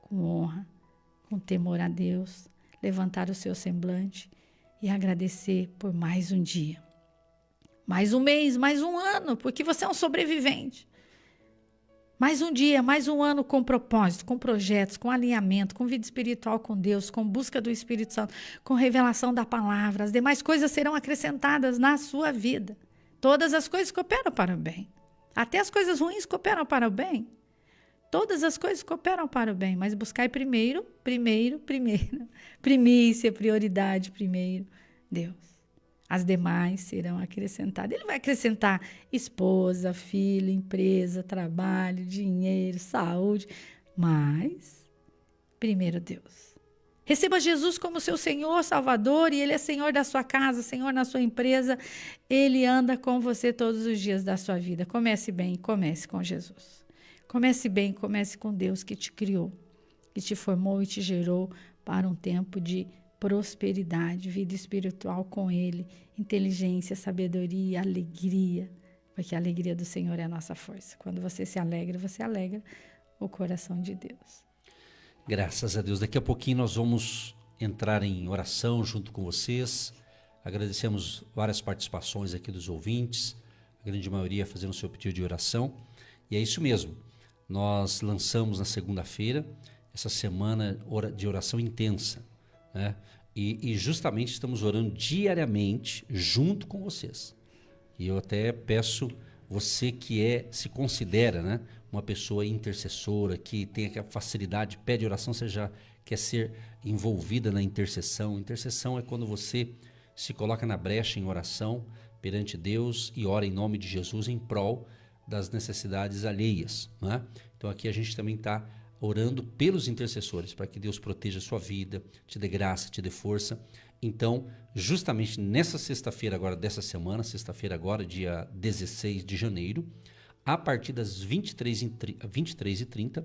com honra, com temor a Deus, levantar o seu semblante e agradecer por mais um dia, mais um mês, mais um ano, porque você é um sobrevivente. Mais um dia, mais um ano com propósito, com projetos, com alinhamento, com vida espiritual com Deus, com busca do Espírito Santo, com revelação da palavra. As demais coisas serão acrescentadas na sua vida. Todas as coisas cooperam para o bem. Até as coisas ruins cooperam para o bem. Todas as coisas cooperam para o bem, mas buscai primeiro. Primícia, prioridade primeiro, Deus. As demais serão acrescentadas. Ele vai acrescentar esposa, filho, empresa, trabalho, dinheiro, saúde, mas primeiro Deus. Receba Jesus como seu Senhor, Salvador, e Ele é Senhor da sua casa, Senhor na sua empresa. Ele anda com você todos os dias da sua vida. Comece bem, comece com Jesus. Comece bem, comece com Deus que te criou, que te formou e te gerou para um tempo de prosperidade, vida espiritual com Ele, inteligência, sabedoria, alegria, porque a alegria do Senhor é a nossa força. Quando você alegra o coração de Deus. Graças a Deus. Daqui a pouquinho nós vamos entrar em oração junto com vocês. Agradecemos várias participações aqui dos ouvintes, a grande maioria fazendo o seu pedido de oração. E é isso mesmo. Nós lançamos na segunda-feira essa semana de oração intensa, né? E justamente estamos orando diariamente junto com vocês. E eu até peço, você que se considera, né, uma pessoa intercessora, que tem aquela facilidade, pede oração, você já quer ser envolvida na intercessão. Intercessão é quando você se coloca na brecha em oração perante Deus e ora em nome de Jesus em prol das necessidades alheias, né? Então aqui a gente também está orando pelos intercessores, para que Deus proteja a sua vida, te dê graça, te dê força. Então, justamente nessa sexta-feira agora, dessa semana, sexta-feira agora, dia 16 de janeiro, a partir das 23h30,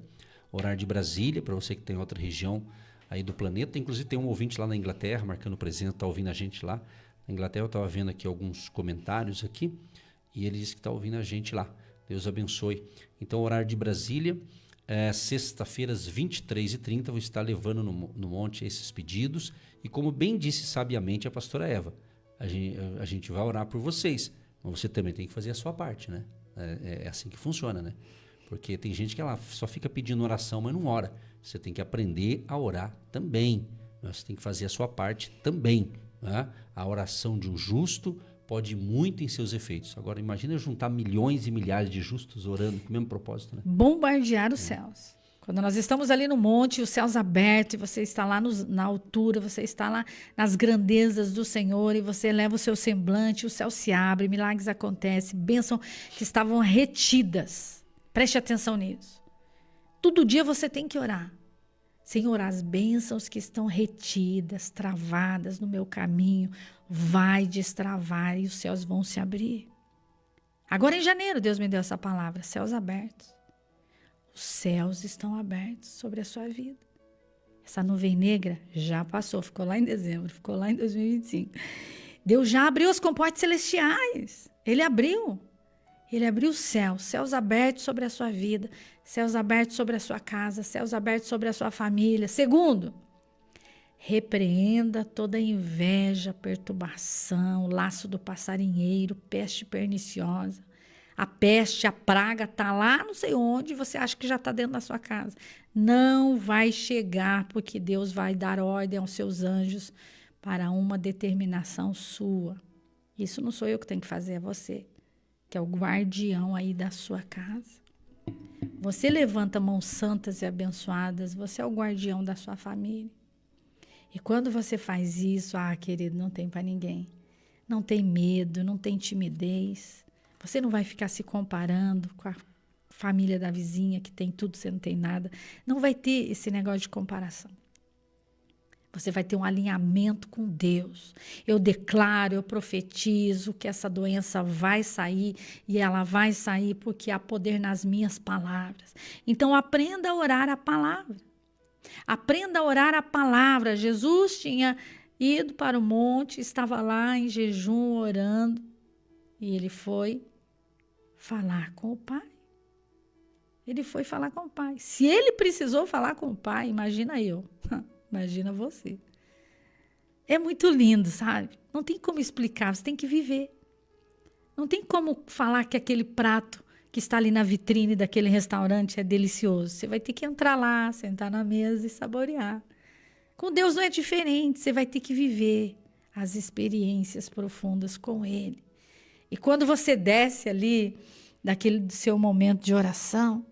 horário de Brasília, para você que tem outra região aí do planeta. Inclusive tem um ouvinte lá na Inglaterra, marcando presença, está ouvindo a gente lá. Na Inglaterra eu estava vendo aqui alguns comentários aqui, e ele disse que está ouvindo a gente lá. Deus abençoe. Então, horário de Brasília, sexta-feira às 23h30, vou estar levando no monte esses pedidos. E como bem disse sabiamente a pastora Eva, a gente vai orar por vocês, mas você também tem que fazer a sua parte, né? É assim que funciona, né? Porque tem gente que ela só fica pedindo oração, mas não ora. Você tem que aprender a orar também. Você tem que fazer a sua parte também, né? A oração de um justo pode muito em seus efeitos. Agora, imagina juntar milhões e milhares de justos orando com o mesmo propósito, né? Bombardear os céus. Quando nós estamos ali no monte, os céus abertos, e você está lá na altura, você está lá nas grandezas do Senhor, e você eleva o seu semblante, o céu se abre, milagres acontecem, bênçãos que estavam retidas. Preste atenção nisso. Todo dia você tem que orar. Senhor, as bênçãos que estão retidas, travadas no meu caminho, vai destravar e os céus vão se abrir. Agora em janeiro, Deus me deu essa palavra, céus abertos. Os céus estão abertos sobre a sua vida. Essa nuvem negra já passou, ficou lá em dezembro, ficou lá em 2025. Deus já abriu as comportas celestiais. Ele abriu os céus abertos sobre a sua vida, céus abertos sobre a sua casa, céus abertos sobre a sua família. Segundo, repreenda toda inveja, perturbação, laço do passarinheiro, peste perniciosa. A peste, a praga está lá não sei onde, você acha que já está dentro da sua casa. Não vai chegar, porque Deus vai dar ordem aos seus anjos para uma determinação sua. Isso não sou eu que tenho que fazer, é você, que é o guardião aí da sua casa. Você levanta mãos santas e abençoadas, você é o guardião da sua família. E quando você faz isso, querido, não tem para ninguém. Não tem medo, não tem timidez. Você não vai ficar se comparando com a família da vizinha que tem tudo, você não tem nada. Não vai ter esse negócio de comparação. Você vai ter um alinhamento com Deus. Eu declaro, eu profetizo que essa doença vai sair, e ela vai sair porque há poder nas minhas palavras. Então aprenda a orar a palavra. Aprenda a orar a palavra. Jesus tinha ido para o monte, estava lá em jejum orando, e ele foi falar com o Pai. Ele foi falar com o Pai. Se ele precisou falar com o Pai, imagina eu. Imagina você. É muito lindo, sabe? Não tem como explicar, você tem que viver. Não tem como falar que aquele prato que está ali na vitrine daquele restaurante é delicioso. Você vai ter que entrar lá, sentar na mesa e saborear. Com Deus não é diferente, você vai ter que viver as experiências profundas com Ele. E quando você desce ali, daquele seu momento de oração,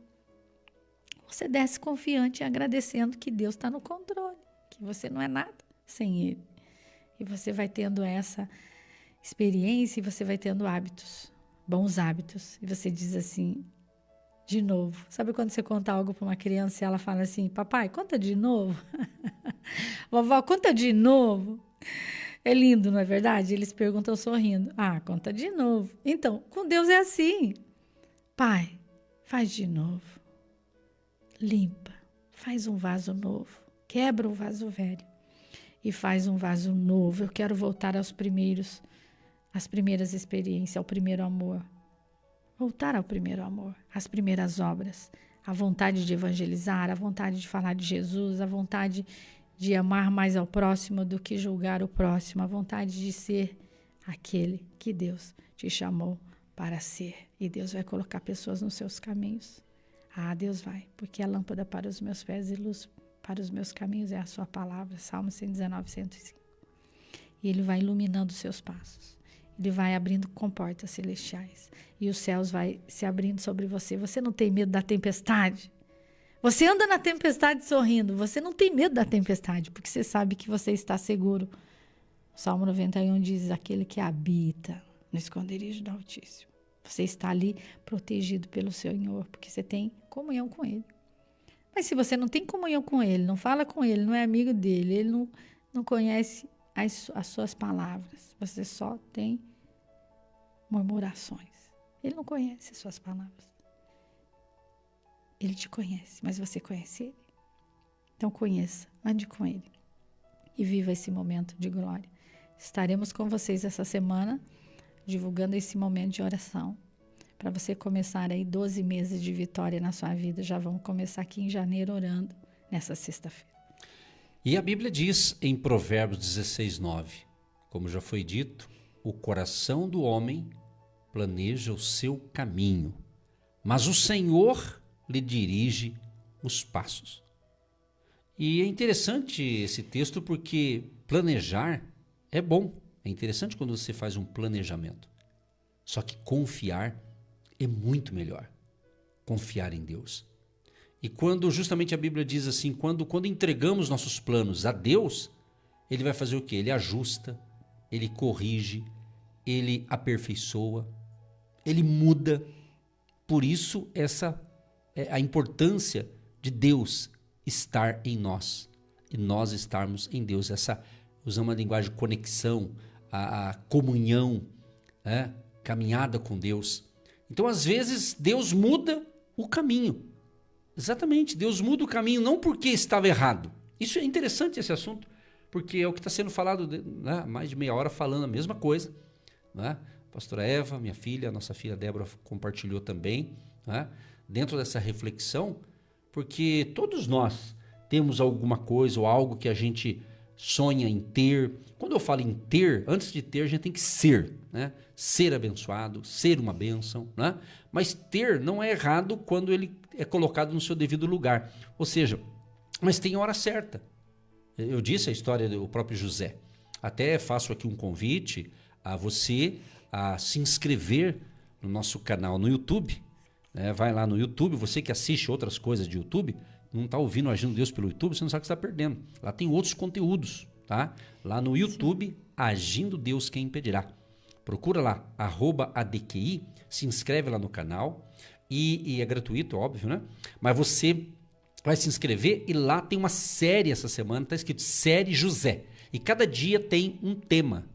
você desce confiante e agradecendo que Deus está no controle, que você não é nada sem Ele. E você vai tendo essa experiência e você vai tendo hábitos, bons hábitos. E você diz assim, de novo. Sabe quando você conta algo para uma criança e ela fala assim, papai, conta de novo? Vovó, conta de novo? É lindo, não é verdade? Eles perguntam sorrindo. Ah, conta de novo. Então, com Deus é assim. Pai, faz de novo. Limpa. Faz um vaso novo. Quebra o vaso velho. E faz um vaso novo. Eu quero voltar às primeiras experiências, ao primeiro amor. Voltar ao primeiro amor, às primeiras obras. A vontade de evangelizar, a vontade de falar de Jesus, a vontade de amar mais ao próximo do que julgar o próximo, a vontade de ser aquele que Deus te chamou para ser. E Deus vai colocar pessoas nos seus caminhos. Ah, Deus vai, porque a lâmpada para os meus pés e luz para os meus caminhos é a sua palavra. Salmo 119, 105. E Ele vai iluminando os seus passos. Ele vai abrindo comportas celestiais. E os céus vai se abrindo sobre você. Você não tem medo da tempestade? Você anda na tempestade sorrindo. Você não tem medo da tempestade, porque você sabe que você está seguro. O Salmo 91 diz, aquele que habita no esconderijo do Altíssimo. Você está ali protegido pelo Senhor, porque você tem comunhão com Ele. Mas se você não tem comunhão com Ele, não fala com Ele, não é amigo dele, Ele não conhece as suas palavras, você só tem murmurações. Ele não conhece as suas palavras. Ele te conhece, mas você conhece Ele. Então conheça, ande com Ele e viva esse momento de glória. Estaremos com vocês essa semana, divulgando esse momento de oração, para você começar aí 12 meses de vitória na sua vida. Já vamos começar aqui em janeiro orando nessa sexta-feira. E a Bíblia diz em Provérbios 16, 9, como já foi dito, o coração do homem planeja o seu caminho, mas o Senhor lhe dirige os passos. E é interessante esse texto porque planejar é bom. É interessante quando você faz um planejamento. Só que confiar é muito melhor. Confiar em Deus. E quando justamente a Bíblia diz assim, quando entregamos nossos planos a Deus, Ele vai fazer o quê? Ele ajusta, Ele corrige, Ele aperfeiçoa, Ele muda. Por isso essa é a importância de Deus estar em nós e nós estarmos em Deus. Usamos uma linguagem de conexão, a comunhão, caminhada com Deus. Então, às vezes, Deus muda o caminho. Exatamente, Deus muda o caminho, não porque estava errado. Isso é interessante, esse assunto, porque é o que está sendo falado, mais de meia hora falando a mesma coisa. A pastora Eva, minha filha, a nossa filha Débora compartilhou também, dentro dessa reflexão, porque todos nós temos alguma coisa ou algo que a gente sonha em ter. Quando eu falo em ter, antes de ter, a gente tem que ser, ser abençoado, ser uma bênção, mas ter não é errado quando ele é colocado no seu devido lugar, ou seja, mas tem a hora certa. Eu disse a história do próprio José, até faço aqui um convite a você a se inscrever no nosso canal no YouTube, vai lá no YouTube, você que assiste outras coisas de YouTube, não está ouvindo Agindo Deus pelo YouTube, você não sabe o que está perdendo. Lá tem outros conteúdos, tá? Lá no YouTube, sim. Agindo Deus Quem Impedirá. Procura lá, @ADQI, se inscreve lá no canal e é gratuito, óbvio, né? Mas você vai se inscrever e lá tem uma série essa semana, está escrito Série José. E cada dia tem um tema.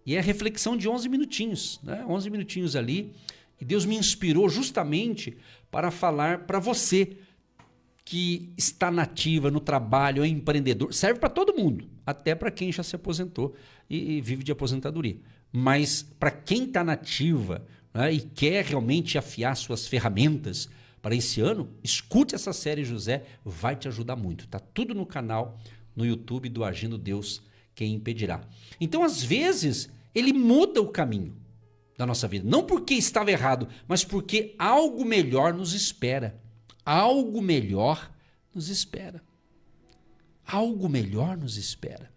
E é reflexão de 11 minutinhos, 11 minutinhos ali. E Deus me inspirou justamente para falar para você que está nativa no trabalho, é empreendedor, serve para todo mundo, até para quem já se aposentou e vive de aposentadoria. Mas para quem está nativa e quer realmente afiar suas ferramentas para esse ano, escute essa série José, vai te ajudar muito. Está tudo no canal, no YouTube do Agindo Deus Quem Impedirá. Então, às vezes, ele muda o caminho da nossa vida. Não porque estava errado, mas porque algo melhor nos espera. Algo melhor nos espera. Algo melhor nos espera.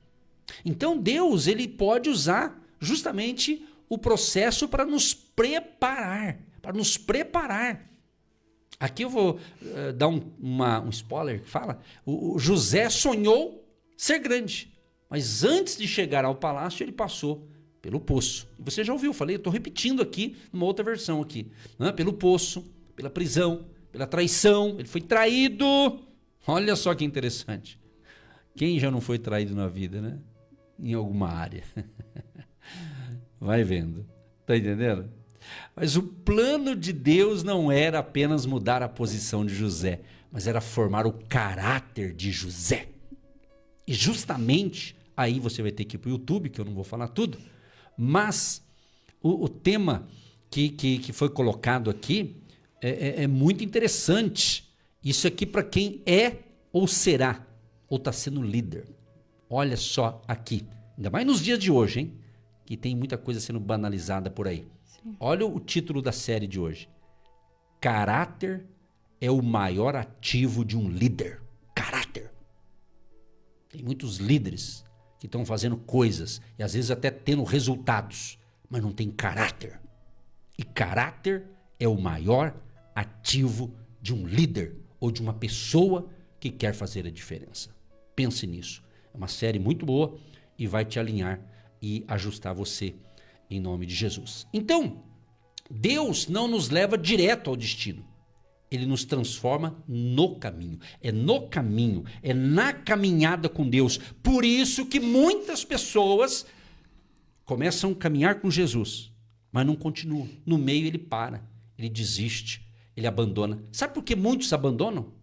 Então Deus, ele pode usar justamente o processo para nos preparar. Para nos preparar. Aqui eu vou dar um spoiler que fala, o José sonhou ser grande, mas antes de chegar ao palácio ele passou pelo poço. E você já ouviu, eu falei, eu estou repetindo aqui, numa outra versão aqui, né? Pelo poço, pela prisão, pela traição, ele foi traído. Olha só que interessante. Quem já não foi traído na vida, né? Em alguma área. Vai vendo. Tá entendendo? Mas o plano de Deus não era apenas mudar a posição de José, mas era formar o caráter de José. E justamente, aí você vai ter que ir para o YouTube, que eu não vou falar tudo, mas o tema que foi colocado aqui é muito interessante. Isso aqui para quem é ou será, ou está sendo líder. Olha só aqui, ainda mais nos dias de hoje, hein? Que tem muita coisa sendo banalizada por aí. Sim. Olha o título da série de hoje. Caráter é o maior ativo de um líder. Caráter. Tem muitos líderes que estão fazendo coisas e às vezes até tendo resultados, mas não tem caráter. E caráter é o maior ativo de um líder ou de uma pessoa que quer fazer a diferença. Pense nisso. É uma série muito boa e vai te alinhar e ajustar você em nome de Jesus. Então, Deus não nos leva direto ao destino. Ele nos transforma no caminho. É no caminho, é na caminhada com Deus. Por isso que muitas pessoas começam a caminhar com Jesus, mas não continuam. No meio ele para, ele desiste, ele abandona. Sabe por que muitos abandonam?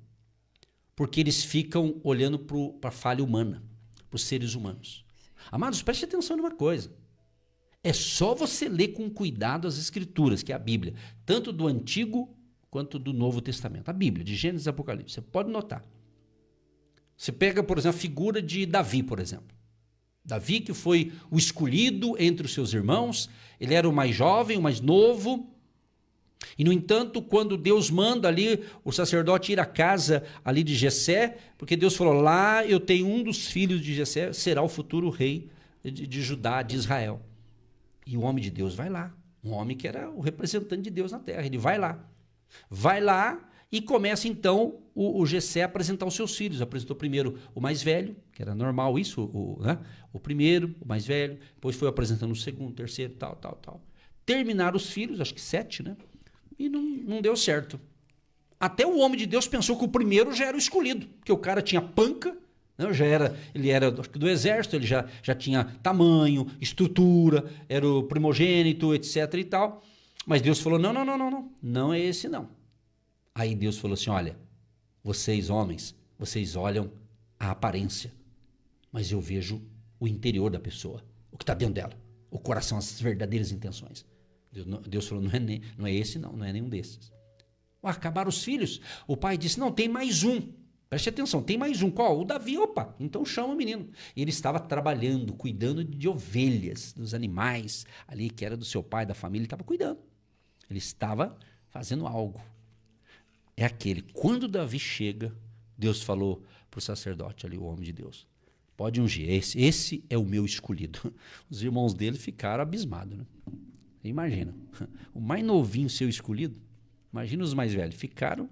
Porque eles ficam olhando para a falha humana, para os seres humanos. Amados, preste atenção numa coisa. É só você ler com cuidado as Escrituras, que é a Bíblia, tanto do Antigo quanto do Novo Testamento. A Bíblia, de Gênesis e Apocalipse. Você pode notar. Você pega, por exemplo, a figura de Davi, por exemplo. Davi, que foi o escolhido entre os seus irmãos, ele era o mais jovem, o mais novo. E, no entanto, quando Deus manda ali o sacerdote ir à casa ali de Jessé, porque Deus falou, lá eu tenho um dos filhos de Jessé, será o futuro rei de Judá, de Israel. E o homem de Deus vai lá, um homem que era o representante de Deus na terra, ele vai lá e começa então o Jessé a apresentar os seus filhos. Apresentou primeiro o mais velho, que era normal isso, o primeiro, o mais velho, depois foi apresentando o segundo, terceiro, tal. Terminaram os filhos, acho que 7, né? E não deu certo. Até o homem de Deus pensou que o primeiro já era o escolhido, porque o cara tinha panca, né? Ele era do exército, ele já tinha tamanho, estrutura, era o primogênito, etc. e tal. Mas Deus falou, não é esse não. Aí Deus falou assim, olha, vocês homens, vocês olham a aparência, mas eu vejo o interior da pessoa, o que está dentro dela, o coração, as verdadeiras intenções. Deus falou, não é esse não é nenhum desses. Acabaram os filhos, o pai disse, não, tem mais um. Preste atenção, tem mais um. Qual? O Davi. Opa, então chama o menino. Ele estava trabalhando, cuidando de ovelhas, dos animais, ali que era do seu pai, da família, ele estava cuidando. Ele estava fazendo algo. É aquele. Quando Davi chega, Deus falou para o sacerdote ali, o homem de Deus, pode ungir, esse é o meu escolhido. Os irmãos dele ficaram abismados, né? Imagina, o mais novinho seu escolhido, imagina os mais velhos, ficaram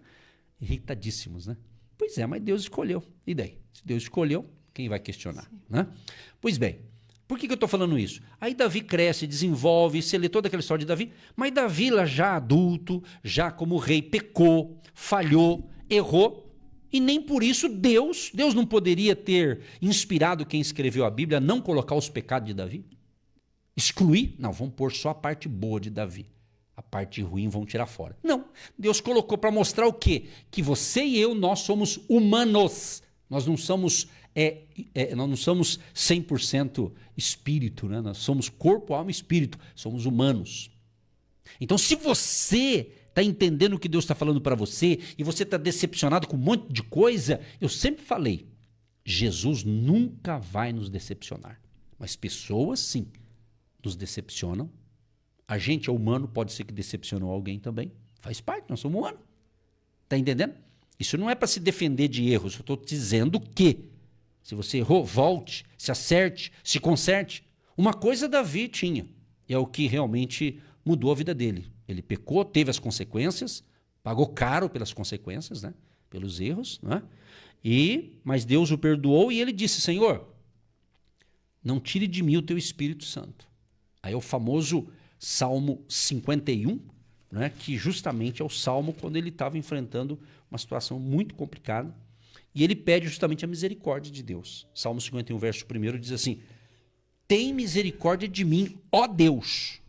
irritadíssimos, né? Pois é, mas Deus escolheu. E daí? Se Deus escolheu, quem vai questionar, né? Pois bem, por que eu estou falando isso? Aí Davi cresce, desenvolve, você lê toda aquela história de Davi, mas Davi lá já adulto, já como rei, pecou, falhou, errou, e nem por isso Deus não poderia ter inspirado quem escreveu a Bíblia a não colocar os pecados de Davi? Excluir? Não, vamos pôr só a parte boa de Davi. A parte ruim vão tirar fora. Não, Deus colocou para mostrar o quê? Que você e eu, nós somos humanos. Nós não somos, nós não somos 100% espírito, né? Nós somos corpo, alma e espírito. Somos humanos. Então, se você está entendendo o que Deus está falando para você e você está decepcionado com um monte de coisa, eu sempre falei, Jesus nunca vai nos decepcionar. Mas pessoas, sim, nos decepcionam. A gente é humano, pode ser que decepcionou alguém também. Faz parte, nós somos humanos. Está entendendo? Isso não é para se defender de erros. Eu estou dizendo que, se você errou, volte, se acerte, se conserte. Uma coisa Davi tinha, é o que realmente mudou a vida dele. Ele pecou, teve as consequências, Pagou caro pelas consequências, né? Pelos erros, né? Mas Deus o perdoou e ele disse, Senhor, não tire de mim o teu Espírito Santo. Aí é o famoso Salmo 51, né? Que justamente é o salmo quando ele estava enfrentando uma situação muito complicada e ele pede justamente a misericórdia de Deus. Salmo 51, verso 1 diz assim, tem misericórdia de mim, ó Deus,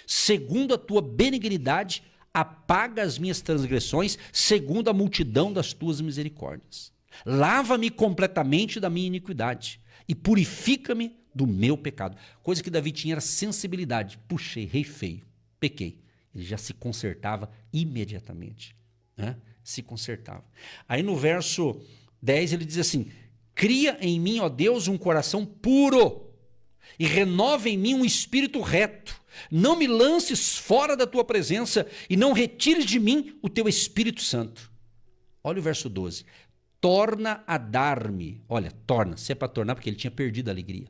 segundo a tua benignidade, apaga as minhas transgressões, segundo a multidão das tuas misericórdias. Lava-me completamente da minha iniquidade e purifica-me do meu pecado. Coisa que Davi tinha era sensibilidade. Puxa, errei feio, pequei. Ele já se consertava imediatamente, né? Se consertava. Aí no verso 10 ele diz assim, cria em mim, ó Deus, um coração puro e renova em mim um espírito reto. Não me lances fora da tua presença e não retires de mim o teu Espírito Santo. Olha o verso 12. Torna a dar-me. Olha, torna. Se é para tornar, porque ele tinha perdido a alegria.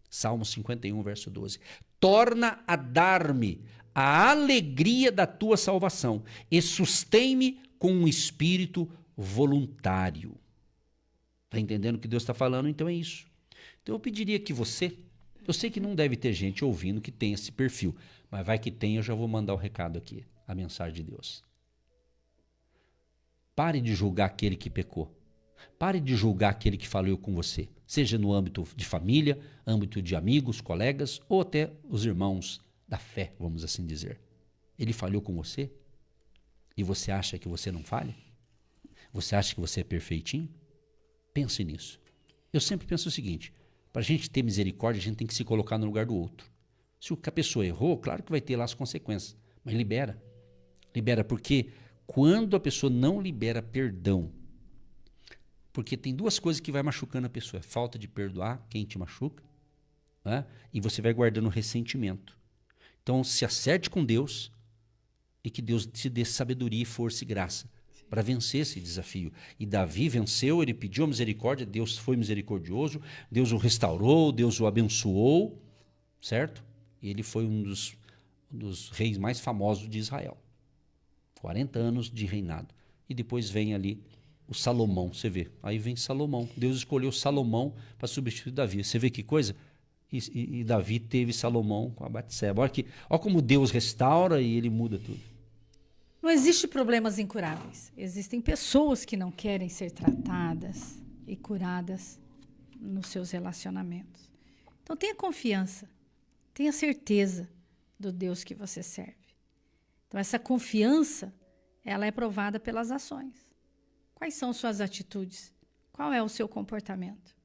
Salmo 51, verso 12. Torna a dar-me a alegria da tua salvação e sustém-me com um espírito voluntário. Está entendendo o que Deus está falando? Então é isso. Então eu pediria que você... Eu sei que não deve ter gente ouvindo que tem esse perfil, mas vai que tem, eu já vou mandar o recado aqui, a mensagem de Deus. Pare de julgar aquele que pecou. Pare de julgar aquele que falhou com você, seja no âmbito de família, âmbito de amigos, colegas ou até os irmãos da fé, vamos assim dizer. Ele falhou com você? E você acha que você não falha? Você acha que você é perfeitinho? Pense nisso. Eu sempre penso o seguinte, para a gente ter misericórdia, a gente tem que se colocar no lugar do outro. Se a pessoa errou, claro que vai ter lá as consequências, mas libera. Libera, porque quando a pessoa não libera perdão, porque tem duas coisas que vai machucando a pessoa, é falta de perdoar quem te machuca, né? E você vai guardando ressentimento. Então se acerte com Deus e que Deus te dê sabedoria, força e graça para vencer esse desafio. E Davi venceu, ele pediu a misericórdia, Deus foi misericordioso, Deus o restaurou, Deus o abençoou, certo? E ele foi um dos reis mais famosos de Israel. 40 anos de reinado. E depois vem ali o Salomão, você vê. Aí vem Salomão. Deus escolheu Salomão para substituir Davi. Você vê que coisa? E Davi teve Salomão com a Batseba. Olha como Deus restaura e ele muda tudo. Não existe problemas incuráveis. Existem pessoas que não querem ser tratadas e curadas nos seus relacionamentos. Então tenha confiança, tenha certeza do Deus que você serve. Então essa confiança, ela é provada pelas ações. Quais são suas atitudes? Qual é o seu comportamento?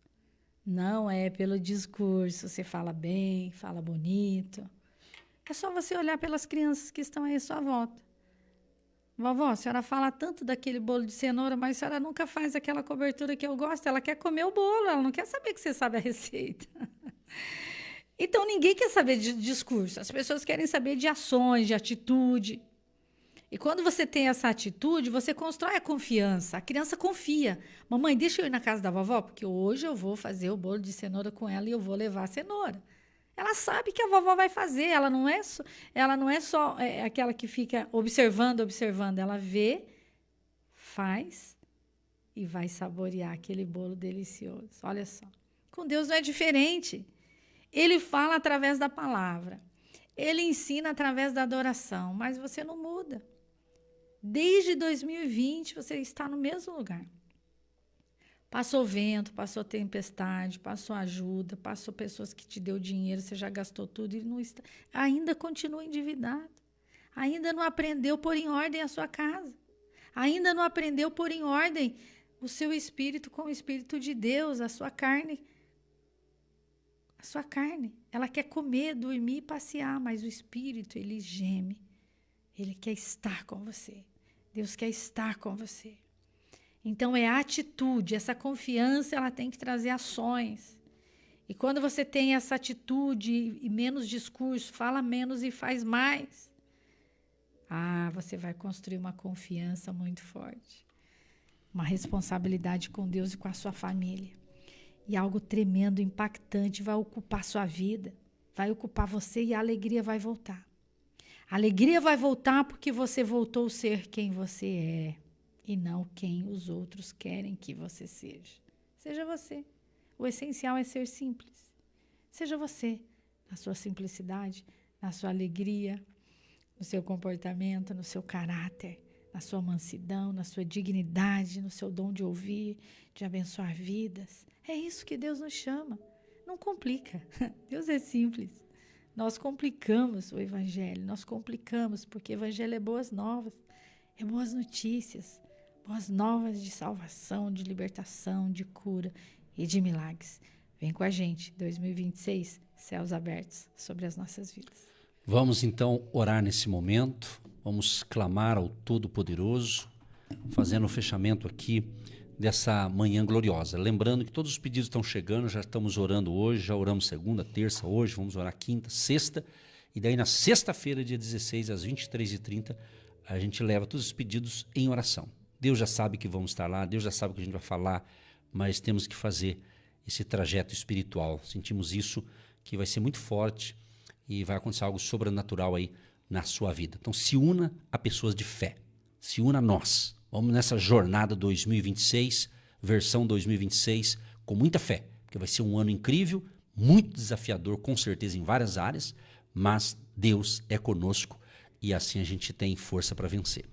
Não é pelo discurso, você fala bem, fala bonito. É só você olhar pelas crianças que estão aí à sua volta. Vovó, a senhora fala tanto daquele bolo de cenoura, mas a senhora nunca faz aquela cobertura que eu gosto. Ela quer comer o bolo, ela não quer saber que você sabe a receita. Então, ninguém quer saber de discurso. As pessoas querem saber de ações, de atitude. E quando você tem essa atitude, você constrói a confiança. A criança confia. Mamãe, deixa eu ir na casa da vovó, porque hoje eu vou fazer o bolo de cenoura com ela e eu vou levar a cenoura. Ela sabe que a vovó vai fazer, ela não é só aquela que fica observando. Ela vê, faz e vai saborear aquele bolo delicioso. Olha só. Com Deus não é diferente. Ele fala através da palavra. Ele ensina através da adoração, mas você não muda. Desde 2020 você está no mesmo lugar. Passou vento, passou tempestade, passou ajuda, passou pessoas que te deu dinheiro, você já gastou tudo e não está, ainda continua endividado. Ainda não aprendeu a pôr em ordem a sua casa. Ainda não aprendeu a pôr em ordem o seu espírito com o espírito de Deus, a sua carne. A sua carne, ela quer comer, dormir e passear, mas o espírito, ele geme. Ele quer estar com você. Deus quer estar com você. Então, é a atitude, essa confiança, ela tem que trazer ações. E quando você tem essa atitude e menos discurso, fala menos e faz mais, você vai construir uma confiança muito forte. Uma responsabilidade com Deus e com a sua família. E algo tremendo, impactante vai ocupar sua vida, vai ocupar você e a alegria vai voltar. A alegria vai voltar porque você voltou a ser quem você é e não quem os outros querem que você seja. Seja você. O essencial é ser simples. Seja você, na sua simplicidade, na sua alegria, no seu comportamento, no seu caráter, na sua mansidão, na sua dignidade, no seu dom de ouvir, de abençoar vidas. É isso que Deus nos chama. Não complica. Deus é simples. Nós complicamos o evangelho, nós complicamos, porque o evangelho é boas novas, é boas notícias, boas novas de salvação, de libertação, de cura e de milagres. Vem com a gente, 2026, céus abertos sobre as nossas vidas. Vamos então orar nesse momento, vamos clamar ao Todo-Poderoso, fazendo o fechamento aqui dessa manhã gloriosa. Lembrando que todos os pedidos estão chegando, já estamos orando hoje, já oramos segunda, terça, hoje, vamos orar quinta, sexta, e daí na sexta-feira, dia 16, às 23h30, a gente leva todos os pedidos em oração. Deus já sabe que vamos estar lá, Deus já sabe o que a gente vai falar, mas temos que fazer esse trajeto espiritual. Sentimos isso, que vai ser muito forte e vai acontecer algo sobrenatural aí na sua vida. Então se una a pessoas de fé, se una a nós. Vamos nessa jornada 2026, versão 2026, com muita fé, porque vai ser um ano incrível, muito desafiador, com certeza em várias áreas, mas Deus é conosco e assim a gente tem força para vencer.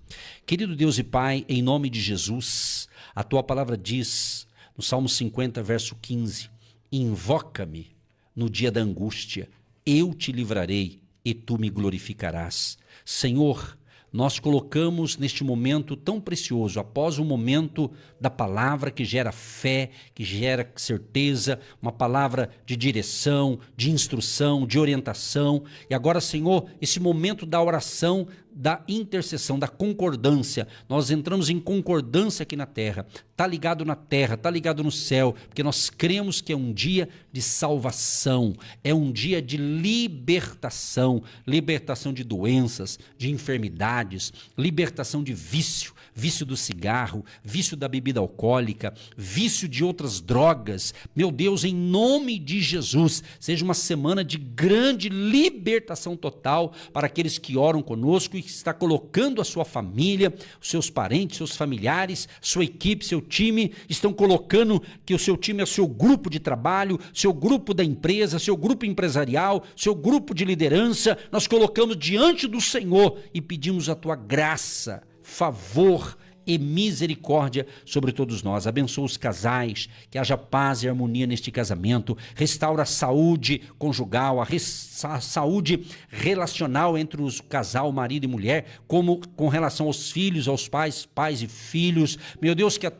Querido Deus e Pai, em nome de Jesus, a Tua palavra diz, no Salmo 50, verso 15, invoca-me no dia da angústia, eu te livrarei e Tu me glorificarás. Senhor, nós colocamos neste momento tão precioso, após o momento da palavra que gera fé, que gera certeza, uma palavra de direção, de instrução, de orientação. E agora, Senhor, esse momento da oração, da intercessão, da concordância. Nós entramos em concordância aqui na terra. Está ligado na terra, está ligado no céu, porque nós cremos que é um dia de salvação, é um dia de libertação, libertação de doenças, de enfermidades, libertação de vício, vício do cigarro, vício da bebida alcoólica, vício de outras drogas. Meu Deus, em nome de Jesus, seja uma semana de grande libertação total para aqueles que oram conosco e que está colocando a sua família, os seus parentes, seus familiares, sua equipe, seu time, estão colocando que o seu time é o seu grupo de trabalho, seu grupo da empresa, seu grupo empresarial, seu grupo de liderança. Nós colocamos diante do Senhor e pedimos a tua graça, favor e misericórdia sobre todos nós. Abençoa os casais, que haja paz e harmonia neste casamento, restaura a saúde conjugal, a saúde relacional entre o casal, marido e mulher, como com relação aos filhos, aos pais e filhos. Meu Deus, que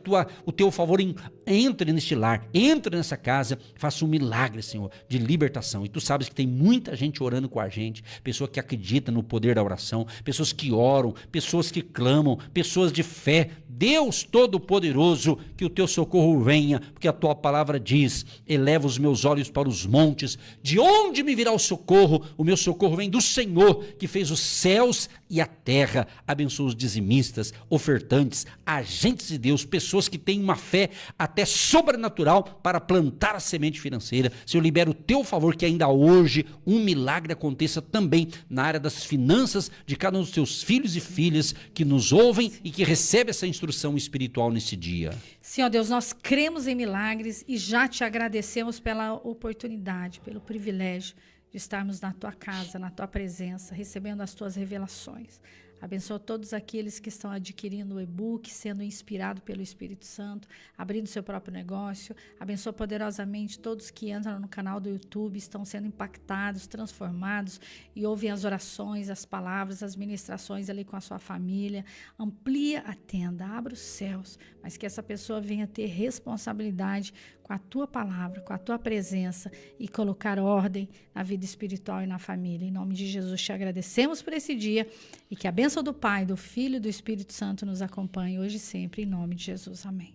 o teu favor entre neste lar, entre nessa casa, faça um milagre, Senhor, de libertação. E tu sabes que tem muita gente orando com a gente, pessoa que acredita no poder da oração, pessoas que oram, pessoas que clamam, pessoas de fé. Deus Todo-Poderoso, que o teu socorro venha, porque a tua palavra diz, eleva os meus olhos para os montes, de onde me virá o socorro? O meu socorro vem do Senhor, que fez os céus e a terra. Abençoa os dizimistas, ofertantes, agentes de Deus, pessoas que têm uma fé até sobrenatural para plantar a semente financeira. Senhor, libera o teu favor, que ainda hoje um milagre aconteça também na área das finanças de cada um dos teus filhos e filhas que nos ouvem e que recebem essa instrução espiritual nesse dia. Senhor Deus, nós cremos em milagres e já te agradecemos pela oportunidade, pelo privilégio de estarmos na tua casa, na tua presença, recebendo as tuas revelações. Abençoa todos aqueles que estão adquirindo o e-book, sendo inspirado pelo Espírito Santo, abrindo seu próprio negócio. Abençoa poderosamente todos que entram no canal do YouTube, estão sendo impactados, transformados e ouvem as orações, as palavras, as ministrações ali com a sua família. Amplia a tenda, abra os céus, mas que essa pessoa venha ter responsabilidade com a tua palavra, com a tua presença e colocar ordem na vida espiritual e na família. Em nome de Jesus, te agradecemos por esse dia e que a bênção do Pai, do Filho e do Espírito Santo nos acompanhe hoje e sempre, em nome de Jesus. Amém.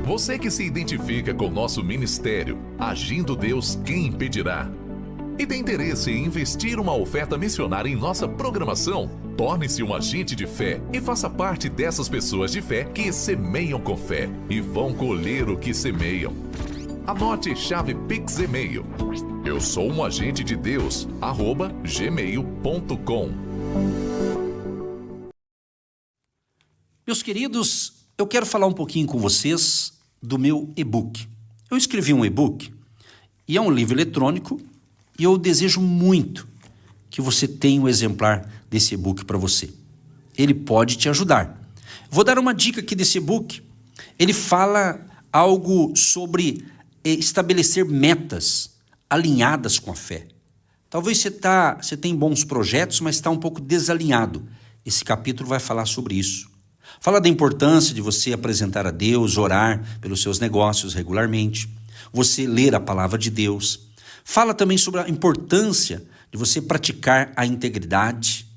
Você que se identifica com o nosso ministério, Agindo Deus, quem impedirá? E tem interesse em investir uma oferta missionária em nossa programação? Torne-se um agente de fé e faça parte dessas pessoas de fé que semeiam com fé e vão colher o que semeiam. Anote chave Pix e-mail: Eu sou um agente de Deus, @gmail.com. Meus queridos, eu quero falar um pouquinho com vocês do meu e-book. Eu escrevi um e-book e é um livro eletrônico e eu desejo muito que você tenha um exemplar desse e-book para você. Ele pode te ajudar. Vou dar uma dica aqui desse e-book. Ele fala algo sobre estabelecer metas alinhadas com a fé. Talvez você tenha bons projetos, mas está um pouco desalinhado. Esse capítulo vai falar sobre isso. Fala da importância de você apresentar a Deus, orar pelos seus negócios regularmente, você ler a palavra de Deus. Fala também sobre a importância de você praticar a integridade,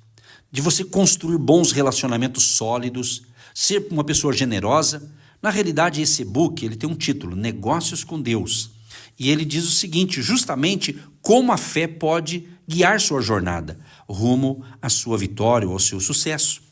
de você construir bons relacionamentos sólidos, ser uma pessoa generosa. Na realidade, esse e-book ele tem um título, Negócios com Deus. E ele diz o seguinte, justamente como a fé pode guiar sua jornada rumo à sua vitória ou ao seu sucesso.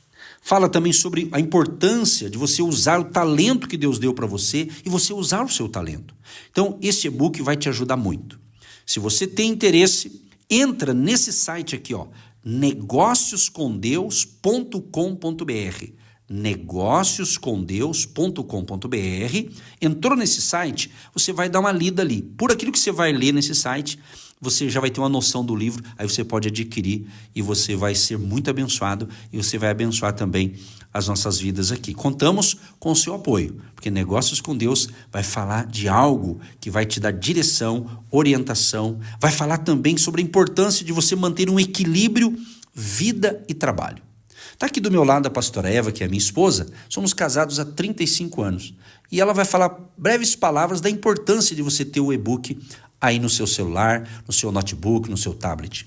Fala também sobre a importância de você usar o talento que Deus deu para você e você usar o seu talento. Então, esse e-book vai te ajudar muito. Se você tem interesse, entra nesse site aqui, ó, negócioscomdeus.com.br. negócioscomdeus.com.br. Entrou nesse site, você vai dar uma lida ali. Por aquilo que você vai ler nesse site, você já vai ter uma noção do livro, aí você pode adquirir e você vai ser muito abençoado e você vai abençoar também as nossas vidas aqui. Contamos com o seu apoio, porque Negócios com Deus vai falar de algo que vai te dar direção, orientação, vai falar também sobre a importância de você manter um equilíbrio vida e trabalho. Está aqui do meu lado a pastora Eva, que é minha esposa. Somos casados há 35 anos. E ela vai falar breves palavras da importância de você ter o e-book aí no seu celular, no seu notebook, no seu tablet.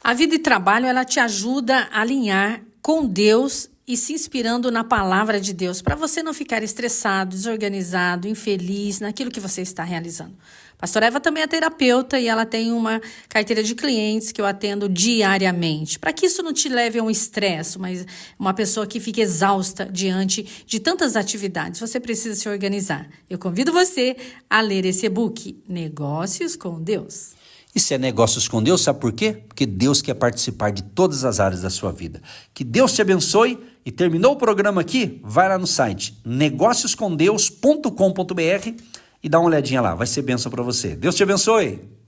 A vida e trabalho, ela te ajuda a alinhar com Deus e se inspirando na palavra de Deus, para você não ficar estressado, desorganizado, infeliz naquilo que você está realizando. Pastora Eva também é terapeuta e ela tem uma carteira de clientes que eu atendo diariamente. Para que isso não te leve a um estresse, mas uma pessoa que fica exausta diante de tantas atividades, você precisa se organizar. Eu convido você a ler esse e-book, Negócios com Deus. Isso é Negócios com Deus, sabe por quê? Porque Deus quer participar de todas as áreas da sua vida. Que Deus te abençoe e terminou o programa aqui? Vai lá no site negócioscomdeus.com.br e dá uma olhadinha lá, vai ser bênção para você. Deus te abençoe!